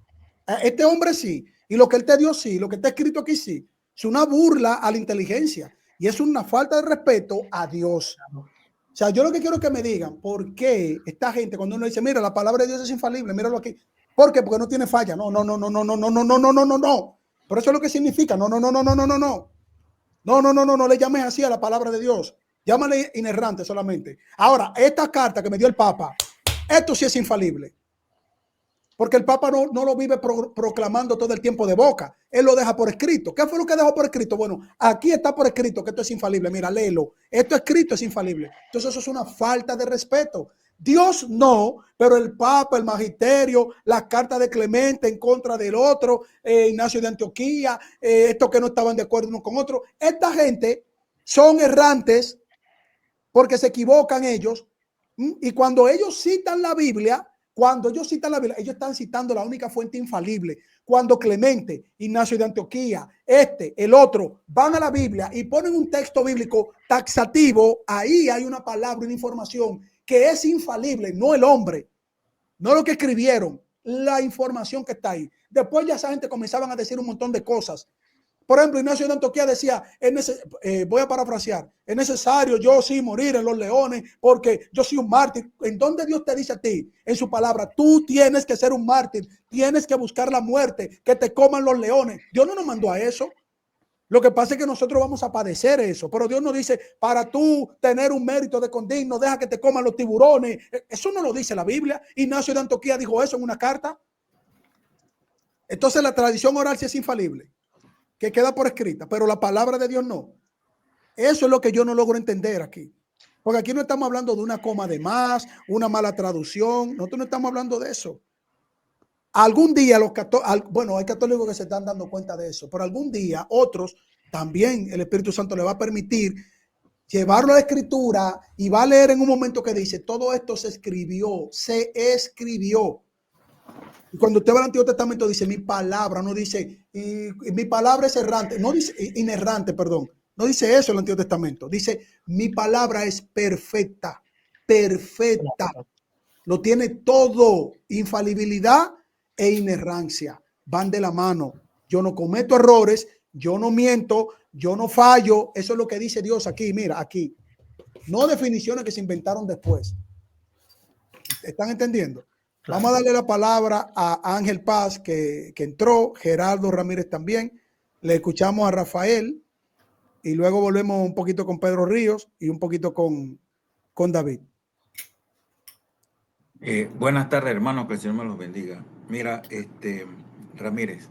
Speaker 2: Este hombre sí, y lo que él te dio sí, lo que está escrito aquí sí. Es una burla a la inteligencia y es una falta de respeto a Dios. O sea, yo lo que quiero que me digan, ¿por qué esta gente cuando uno dice, mira, la palabra de Dios es infalible, míralo aquí? ¿Por qué? Porque no tiene falla. No, no, no, no, no, no, no, no, no, no, no, no, no. Pero eso es lo que significa. No, no, no, no, no, no, no, no. No, no, no, no, no le llames así a la palabra de Dios. Llámale inerrante solamente. Ahora, esta carta que me dio el Papa, esto sí es infalible. Porque el Papa no lo vive proclamando todo el tiempo de boca. Él lo deja por escrito. ¿Qué fue lo que dejó por escrito? Bueno, aquí está por escrito que esto es infalible. Mira, léelo. Esto escrito es infalible. Entonces eso es una falta de respeto. Dios no, pero el Papa, el magisterio, las cartas de Clemente en contra del otro, Ignacio de Antioquía, estos que no estaban de acuerdo uno con otro. Esta gente son errantes porque se equivocan ellos. Y cuando ellos citan la Biblia, ellos están citando la única fuente infalible. Cuando Clemente, Ignacio de Antioquía, el otro, van a la Biblia y ponen un texto bíblico taxativo, ahí hay una palabra, una información que es infalible, no el hombre, no lo que escribieron, la información que está ahí. Después ya esa gente comenzaban a decir un montón de cosas. Por ejemplo, Ignacio de Antioquía decía, voy a parafrasear, es necesario yo sí morir en los leones porque yo soy un mártir. ¿En dónde Dios te dice a ti? En su palabra, tú tienes que ser un mártir, tienes que buscar la muerte, que te coman los leones. Dios no nos mandó a eso. Lo que pasa es que nosotros vamos a padecer eso, pero Dios nos dice, para tú tener un mérito de condigno, deja que te coman los tiburones. Eso no lo dice la Biblia. Ignacio de Antioquía dijo eso en una carta. Entonces la tradición oral sí es infalible, que queda por escrita, pero la palabra de Dios no. Eso es lo que yo no logro entender aquí. Porque aquí no estamos hablando de una coma de más, una mala traducción. Nosotros no estamos hablando de eso. Algún día hay católicos que se están dando cuenta de eso, pero algún día otros también el Espíritu Santo le va a permitir llevarlo a la escritura y va a leer en un momento que dice, todo esto se escribió. Y cuando usted va al Antiguo Testamento dice mi palabra, no dice mi palabra es errante, no dice inerrante, perdón. No dice eso el Antiguo Testamento. Dice mi palabra es perfecta, perfecta. Lo tiene todo, infalibilidad e inerrancia. Van de la mano. Yo no cometo errores, yo no miento, yo no fallo. Eso es lo que dice Dios aquí, mira, aquí. No definiciones que se inventaron después. ¿Están entendiendo? Claro. Vamos a darle la palabra a Ángel Paz, que entró, Gerardo Ramírez también. Le escuchamos a Rafael y luego volvemos un poquito con Pedro Ríos y un poquito con David.
Speaker 6: Buenas tardes, hermanos, que el Señor me los bendiga. Mira, Ramírez,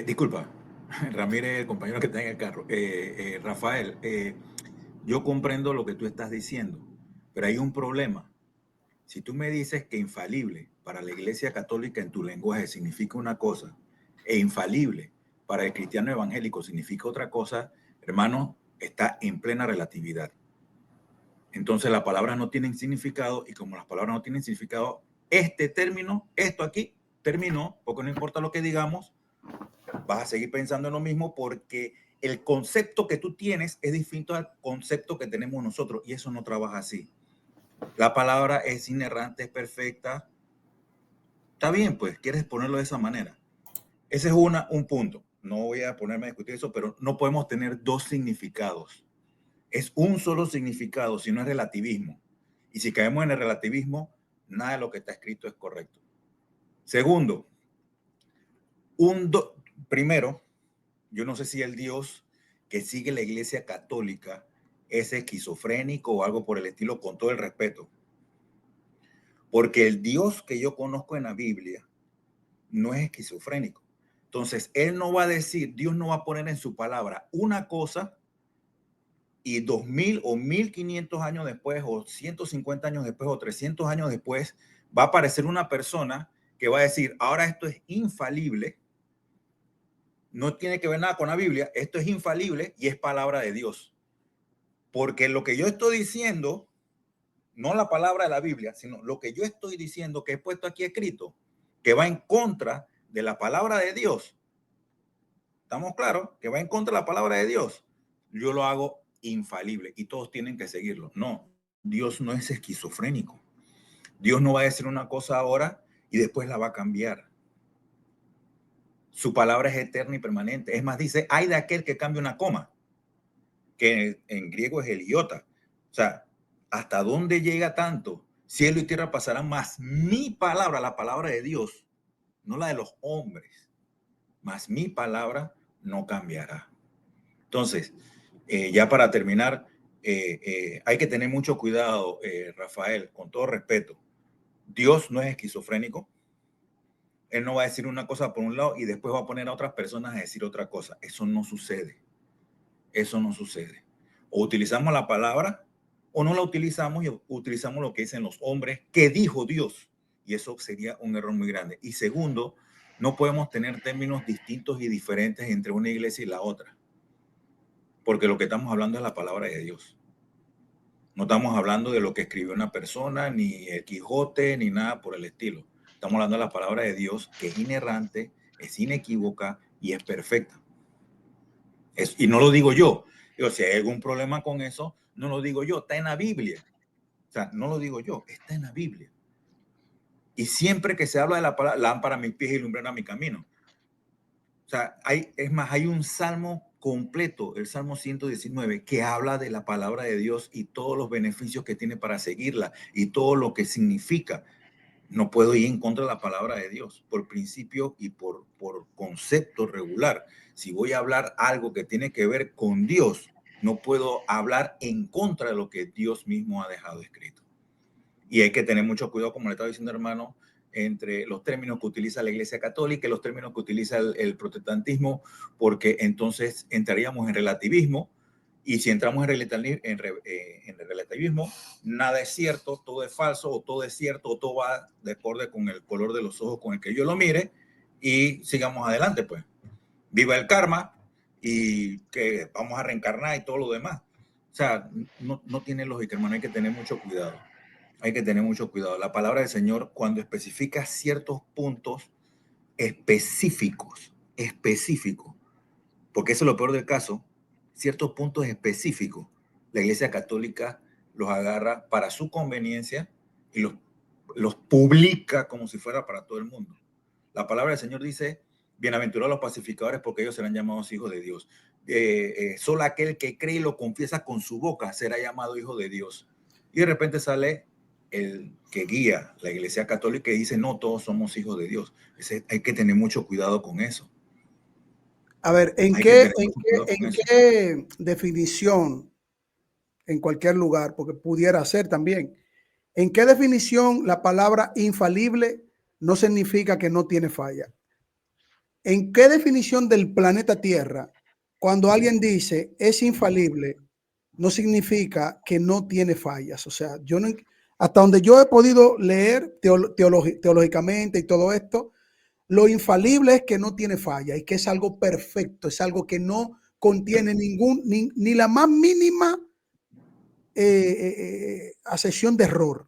Speaker 6: disculpa, Ramírez, el compañero que está en el carro. Rafael, yo comprendo lo que tú estás diciendo, pero hay un problema. Si tú me dices que infalible para la Iglesia Católica en tu lenguaje significa una cosa e infalible para el cristiano evangélico significa otra cosa, hermano, está en plena relatividad. Entonces las palabras no tienen significado y como las palabras no tienen significado, este término, esto aquí, terminó, porque no importa lo que digamos, vas a seguir pensando en lo mismo porque el concepto que tú tienes es distinto al concepto que tenemos nosotros y eso no trabaja así. La palabra es inerrante, es perfecta. Está bien, pues, quieres ponerlo de esa manera. Ese es un punto. No voy a ponerme a discutir eso, pero no podemos tener dos significados. Es un solo significado, si no es relativismo. Y si caemos en el relativismo, nada de lo que está escrito es correcto. Segundo, primero, yo no sé si el Dios que sigue la Iglesia Católica es esquizofrénico o algo por el estilo, con todo el respeto. Porque el Dios que yo conozco en la Biblia no es esquizofrénico. Entonces, Él no va a decir, Dios no va a poner en su palabra una cosa y 2000 o 1500 años después, o 150 años después, o 300 años después, va a aparecer una persona que va a decir, ahora esto es infalible, no tiene que ver nada con la Biblia, esto es infalible y es palabra de Dios. Porque lo que yo estoy diciendo, no la palabra de la Biblia, sino lo que yo estoy diciendo que he puesto aquí escrito, que va en contra de la palabra de Dios. ¿Estamos claros? Que va en contra de la palabra de Dios. Yo lo hago infalible y todos tienen que seguirlo. No, Dios no es esquizofrénico. Dios no va a decir una cosa ahora y después la va a cambiar. Su palabra es eterna y permanente. Es más, dice, hay de aquel que cambia una coma, que en griego es el iota. O sea, ¿hasta dónde llega tanto? Cielo y tierra pasarán, más mi palabra, la palabra de Dios, no la de los hombres, más mi palabra no cambiará. Entonces, ya para terminar, hay que tener mucho cuidado, Rafael, con todo respeto. Dios no es esquizofrénico. Él no va a decir una cosa por un lado y después va a poner a otras personas a decir otra cosa. Eso no sucede. Eso no sucede. O utilizamos la palabra o no la utilizamos y utilizamos lo que dicen los hombres, que dijo Dios. Y eso sería un error muy grande. Y segundo, no podemos tener términos distintos y diferentes entre una iglesia y la otra. Porque lo que estamos hablando es la palabra de Dios. No estamos hablando de lo que escribió una persona, ni el Quijote, ni nada por el estilo. Estamos hablando de la palabra de Dios, que es inerrante, es inequívoca y es perfecta. Y no lo digo yo. Digo, si hay algún problema con eso, no lo digo yo. Está en la Biblia. O sea, no lo digo yo. Está en la Biblia. Y siempre que se habla de la palabra, lámpara a mis pies y lumbrera a mi camino. O sea, hay un salmo completo, el Salmo 119, que habla de la palabra de Dios y todos los beneficios que tiene para seguirla y todo lo que significa. No puedo ir en contra de la palabra de Dios por principio y por concepto regular. Si voy a hablar algo que tiene que ver con Dios, no puedo hablar en contra de lo que Dios mismo ha dejado escrito. Y hay que tener mucho cuidado, como le estaba diciendo, hermano, entre los términos que utiliza la Iglesia Católica y los términos que utiliza el protestantismo, porque entonces entraríamos en relativismo. Y si entramos en el relativismo, nada es cierto, todo es falso, o todo es cierto, o todo va de acuerdo con el color de los ojos con el que yo lo mire, y sigamos adelante, pues. Viva el karma y que vamos a reencarnar y todo lo demás. O sea, no tiene lógica, hermano, hay que tener mucho cuidado. Hay que tener mucho cuidado. La palabra del Señor, cuando especifica ciertos puntos específicos, porque eso es lo peor del caso, ciertos puntos específicos, la Iglesia Católica los agarra para su conveniencia y los publica como si fuera para todo el mundo. La palabra del Señor dice, bienaventurados los pacificadores porque ellos serán llamados hijos de Dios. Solo aquel que cree y lo confiesa con su boca será llamado hijo de Dios. Y de repente sale el que guía la Iglesia Católica y dice, no, todos somos hijos de Dios. Hay que tener mucho cuidado con eso.
Speaker 2: A ver, ¿en qué definición, en cualquier lugar, porque pudiera ser también, en qué definición la palabra infalible no significa que no tiene falla? ¿En qué definición del planeta Tierra, cuando alguien dice es infalible, no significa que no tiene fallas? O sea, yo no, hasta donde yo he podido leer teológicamente y todo esto, lo infalible es que no tiene falla y que es algo perfecto, es algo que no contiene ni la más mínima asesión de error.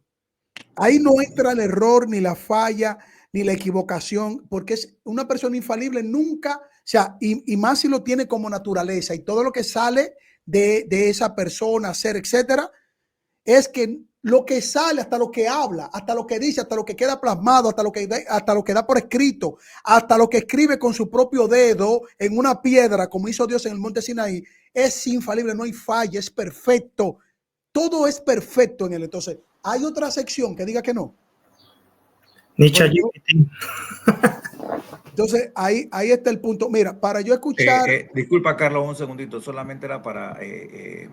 Speaker 2: Ahí no entra el error, ni la falla, ni la equivocación, porque es una persona infalible nunca, o sea, y más si lo tiene como naturaleza y todo lo que sale de esa persona, ser, etcétera, es que lo que sale, hasta lo que habla, hasta lo que dice, hasta lo que queda plasmado, hasta lo que da por escrito, hasta lo que escribe con su propio dedo en una piedra, como hizo Dios en el monte Sinaí, es infalible, no hay falla, es perfecto. Todo es perfecto en él. Entonces, ¿hay otra sección que diga que no? Entonces, ahí está el punto. Mira, para yo escuchar...
Speaker 6: disculpa, Carlos, un segundito. Solamente era para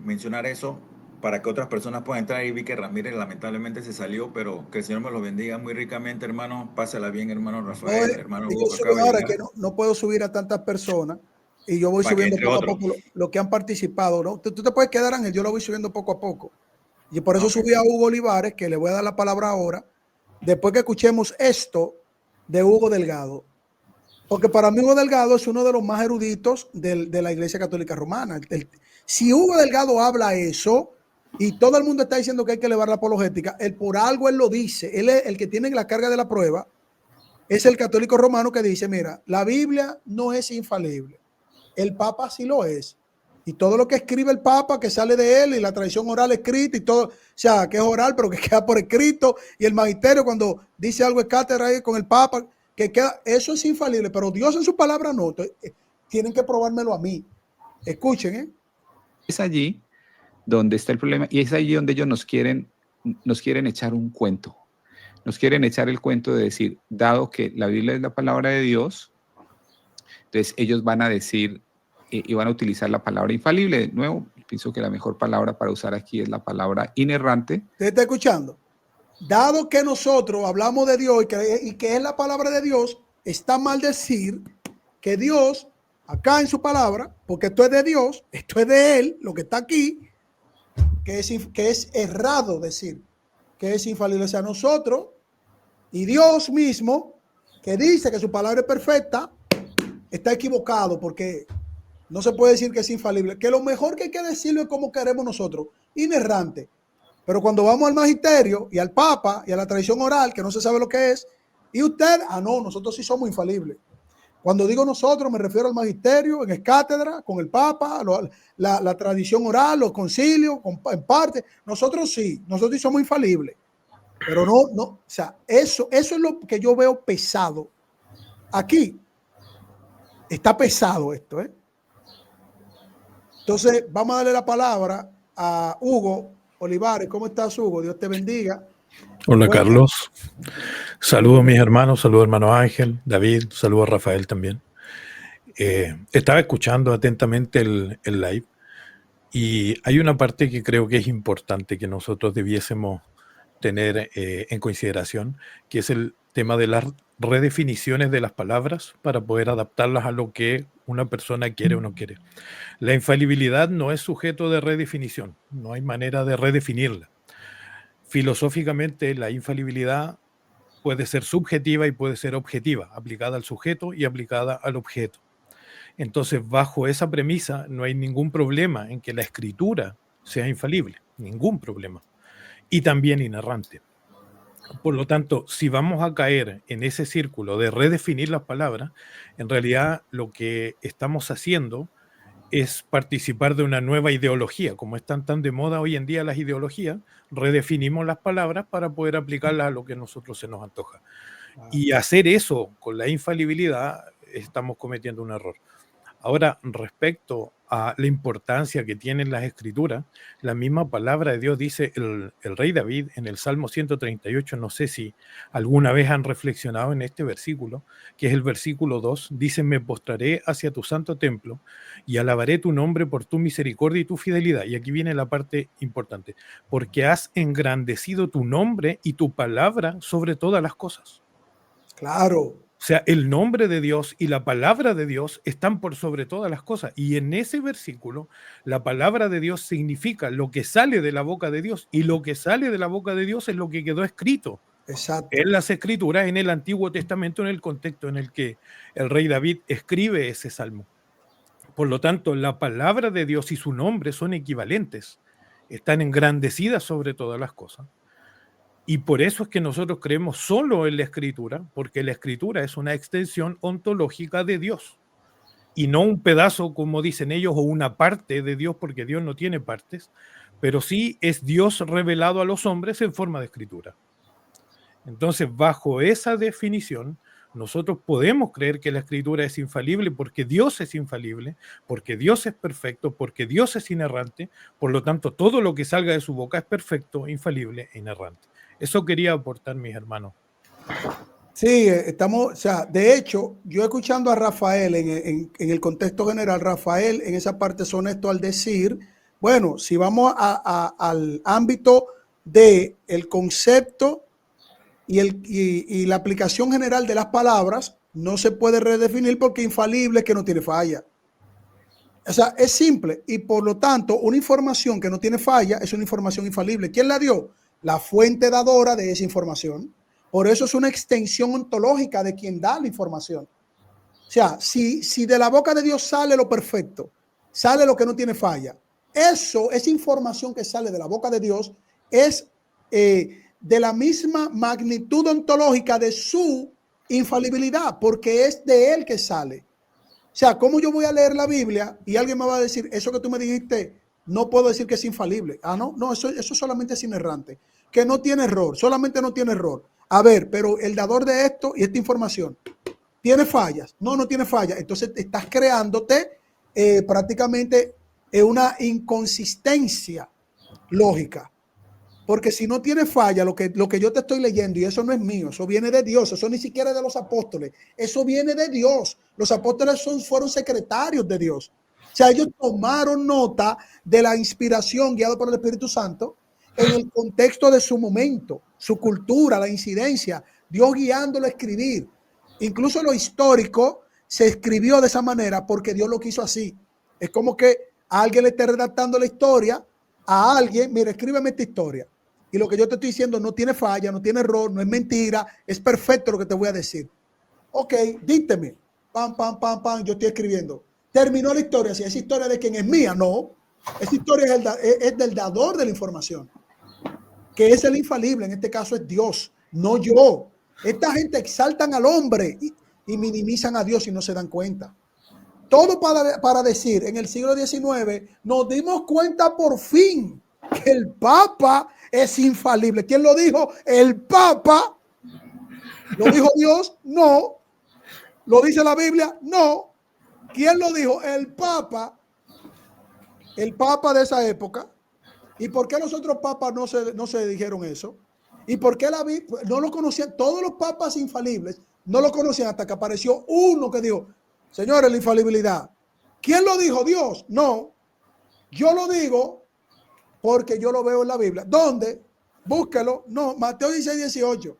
Speaker 6: mencionar eso, para que otras personas puedan entrar. Y vi que Ramírez lamentablemente se salió, pero que el Señor me lo bendiga muy ricamente, hermano. Pásala bien, hermano Rafael, hermano Hugo.
Speaker 2: Ahora que no puedo subir a tantas personas y yo voy subiendo poco a poco lo que han participado, ¿no? Tú te puedes quedar, Ángel, yo lo voy subiendo poco a poco. Y por eso subí a Hugo Olivares, que le voy a dar la palabra ahora, después que escuchemos esto de Hugo Delgado. Porque para mí Hugo Delgado es uno de los más eruditos de la Iglesia Católica Romana. Si Hugo Delgado habla eso y todo el mundo está diciendo que hay que elevar la apologética, por algo él lo dice. Él es el que tiene la carga de la prueba, es el católico romano que dice, mira, la Biblia no es infalible. El Papa sí lo es. Y todo lo que escribe el Papa, que sale de él, y la tradición oral escrita y todo, o sea, que es oral, pero que queda por escrito, y el magisterio cuando dice algo es cátedra ahí con el Papa, eso es infalible, pero Dios en su palabra no. Entonces, tienen que probármelo a mí. Escuchen, ¿eh?
Speaker 7: Es allí donde está el problema y es allí donde ellos nos quieren echar un cuento. Nos quieren echar el cuento de decir, dado que la Biblia es la palabra de Dios, entonces ellos van a decir y van a utilizar la palabra infalible. De nuevo, pienso que la mejor palabra para usar aquí es la palabra inerrante.
Speaker 2: ¿Usted está escuchando? Dado que nosotros hablamos de Dios y que es la palabra de Dios, está mal decir que Dios, acá en su palabra, porque esto es de Dios, esto es de Él, lo que está aquí, que es errado decir que es infalible. O sea, nosotros y Dios mismo, que dice que su palabra es perfecta, está equivocado, porque no se puede decir que es infalible. Que lo mejor que hay que decirlo es como queremos nosotros, inerrante. Pero cuando vamos al magisterio y al Papa y a la tradición oral, que no se sabe lo que es, y usted, no, nosotros sí somos infalibles. Cuando digo nosotros, me refiero al magisterio, en cátedra, con el Papa, la tradición oral, los concilios, en parte. Nosotros sí somos infalibles. Pero no, o sea, eso es lo que yo veo pesado. Aquí está pesado esto, ¿eh? Entonces, vamos a darle la palabra a Hugo Olivares. ¿Cómo estás, Hugo? Dios te bendiga.
Speaker 8: Hola,
Speaker 2: Bueno,
Speaker 8: Carlos. Saludos a mis hermanos, saludos hermano Ángel, David, saludos a Rafael también. Estaba escuchando atentamente el live y hay una parte que creo que es importante que nosotros debiésemos tener en consideración, que es el tema de las redefiniciones de las palabras para poder adaptarlas a lo que una persona quiere o no quiere. La infalibilidad no es sujeto de redefinición, no hay manera de redefinirla. Filosóficamente, la infalibilidad puede ser subjetiva y puede ser objetiva, aplicada al sujeto y aplicada al objeto. Entonces, bajo esa premisa, no hay ningún problema en que la escritura sea infalible, ningún problema, y también inerrante. Por lo tanto, si vamos a caer en ese círculo de redefinir las palabras, en realidad lo que estamos haciendo es participar de una nueva ideología. Como están tan de moda hoy en día las ideologías, redefinimos las palabras para poder aplicarlas a lo que a nosotros se nos antoja. Y hacer eso con la infalibilidad, estamos cometiendo un error. Ahora, respecto a la importancia que tienen las escrituras, la misma palabra de Dios dice el rey David en el Salmo 138, no sé si alguna vez han reflexionado en este versículo, que es el versículo 2, dice, me postraré hacia tu santo templo y alabaré tu nombre por tu misericordia y tu fidelidad. Y aquí viene la parte importante, porque has engrandecido tu nombre y tu palabra sobre todas las cosas.
Speaker 2: claro.
Speaker 8: O sea, el nombre de Dios y la palabra de Dios están por sobre todas las cosas. Y en ese versículo, la palabra de Dios significa lo que sale de la boca de Dios. Y lo que sale de la boca de Dios es lo que quedó escrito
Speaker 2: Exacto.
Speaker 8: en las escrituras, en el Antiguo Testamento, en el contexto en el que el rey David escribe ese salmo. Por lo tanto, la palabra de Dios y su nombre son equivalentes. Están engrandecidas sobre todas las cosas. Y por eso es que nosotros creemos solo en la Escritura, porque la Escritura es una extensión ontológica de Dios y no un pedazo, como dicen ellos, o una parte de Dios, porque Dios no tiene partes, pero sí es Dios revelado a los hombres en forma de Escritura. Entonces, bajo esa definición, nosotros podemos creer que la Escritura es infalible porque Dios es infalible, porque Dios es perfecto, porque Dios es inerrante, por lo tanto, todo lo que salga de su boca es perfecto, infalible e inerrante. Eso quería aportar, mis hermanos.
Speaker 2: Sí, estamos, o sea, de hecho, yo escuchando a Rafael en el contexto general, Rafael en esa parte es honesto al decir, bueno, si vamos al ámbito del concepto y la aplicación general de las palabras, no se puede redefinir porque infalible es que no tiene falla. O sea, es simple y por lo tanto, una información que no tiene falla es una información infalible. ¿Quién la dio? La fuente dadora de esa información. Por eso es una extensión ontológica de quien da la información. O sea, si de la boca de Dios sale lo perfecto, sale lo que no tiene falla, esa información que sale de la boca de Dios es de la misma magnitud ontológica de su infalibilidad, porque es de él que sale. O sea, ¿cómo yo voy a leer la Biblia y alguien me va a decir, eso que tú me dijiste, no puedo decir que es infalible? No, eso solamente es inerrante, que no tiene error, solamente no tiene error. A ver, pero el dador de esto y esta información, ¿tiene fallas? No, no tiene fallas. Entonces estás creándote prácticamente una inconsistencia lógica. Porque si no tiene falla, lo que yo te estoy leyendo, y eso no es mío, eso viene de Dios, eso ni siquiera es de los apóstoles, eso viene de Dios. Los apóstoles fueron secretarios de Dios. O sea, ellos tomaron nota de la inspiración guiada por el Espíritu Santo en el contexto de su momento, su cultura, la incidencia, Dios guiándolo a escribir. Incluso lo histórico se escribió de esa manera porque Dios lo quiso así. Es como que a alguien le esté redactando la historia, a alguien, mira, escríbeme esta historia. Y lo que yo te estoy diciendo no tiene falla, no tiene error, no es mentira, es perfecto lo que te voy a decir. Ok, dícteme. Pam, pam, pam, pam, yo estoy escribiendo. Terminó la historia. Si esa historia de quien es mía, no. Esa historia es del dador de la información, que es el infalible, en este caso es Dios, no yo. Esta gente exaltan al hombre y minimizan a Dios y no se dan cuenta. Todo para decir, en el siglo XIX nos dimos cuenta por fin que el Papa es infalible. ¿Quién lo dijo? El Papa. ¿Lo dijo Dios? No. ¿Lo dice la Biblia? No. ¿Quién lo dijo? El Papa. El Papa de esa época. ¿Y por qué los otros papas no se dijeron eso? ¿Y por qué la Biblia no lo conocían? Todos los papas infalibles no lo conocían hasta que apareció uno que dijo, señores, la infalibilidad. ¿Quién lo dijo? Dios. No. Yo lo digo porque yo lo veo en la Biblia. ¿Dónde? Búsquelo. No, Mateo 16:18.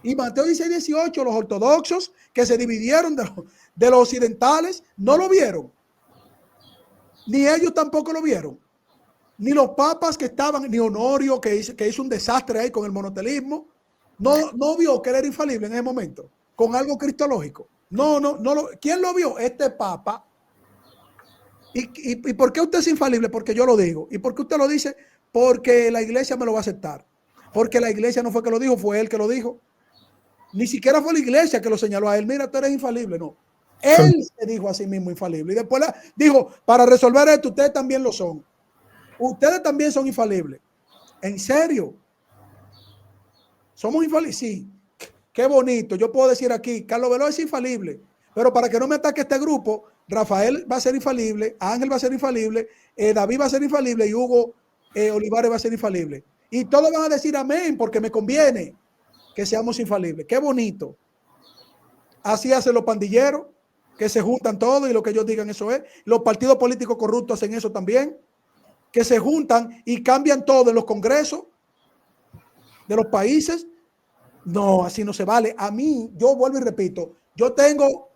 Speaker 2: Y Mateo 16:18, los ortodoxos que se dividieron de los occidentales, no lo vieron. Ni ellos tampoco lo vieron. Ni los papas que estaban, ni Honorio, que hizo un desastre ahí con el monotelismo, no vio que él era infalible en ese momento, con algo cristológico. No. ¿Quién lo vio? Este papa. ¿Y por qué usted es infalible? Porque yo lo digo. ¿Y por qué usted lo dice? Porque la iglesia me lo va a aceptar. Porque la iglesia no fue que lo dijo, fue él que lo dijo. Ni siquiera fue la iglesia que lo señaló a él. Mira, tú eres infalible. No. Él se dijo a sí mismo infalible. Y después dijo, para resolver esto, ustedes también lo son. Ustedes también son infalibles. ¿En serio? ¿Somos infalibles? Sí. Qué bonito. Yo puedo decir aquí, Carlos Veloz es infalible. Pero para que no me ataque este grupo, Rafael va a ser infalible, Ángel va a ser infalible, David va a ser infalible y Hugo Olivares va a ser infalible. Y todos van a decir amén porque me conviene que seamos infalibles. Qué bonito. Así hacen los pandilleros, que se juntan todos y lo que ellos digan eso es. Los partidos políticos corruptos hacen eso también, que se juntan y cambian todo en los congresos de los países. No, así no se vale. A mí, yo vuelvo y repito, yo tengo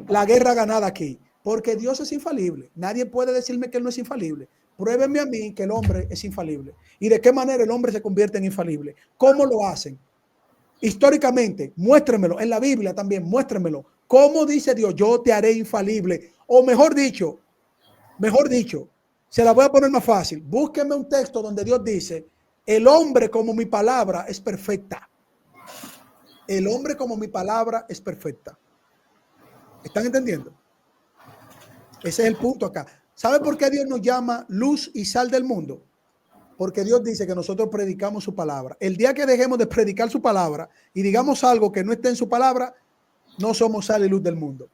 Speaker 2: la guerra ganada aquí, porque Dios es infalible. Nadie puede decirme que Él no es infalible. Pruébenme a mí que el hombre es infalible. ¿Y de qué manera el hombre se convierte en infalible? ¿Cómo lo hacen? Históricamente, muéstrenmelo. En la Biblia también, muéstrenmelo. ¿Cómo dice Dios? Yo te haré infalible. O mejor dicho, se la voy a poner más fácil. Búsquenme un texto donde Dios dice, el hombre como mi palabra es perfecta. El hombre como mi palabra es perfecta. ¿Están entendiendo? Ese es el punto acá. ¿Sabe por qué Dios nos llama luz y sal del mundo? Porque Dios dice que nosotros predicamos su palabra. El día que dejemos de predicar su palabra y digamos algo que no esté en su palabra, no somos sal y luz del mundo.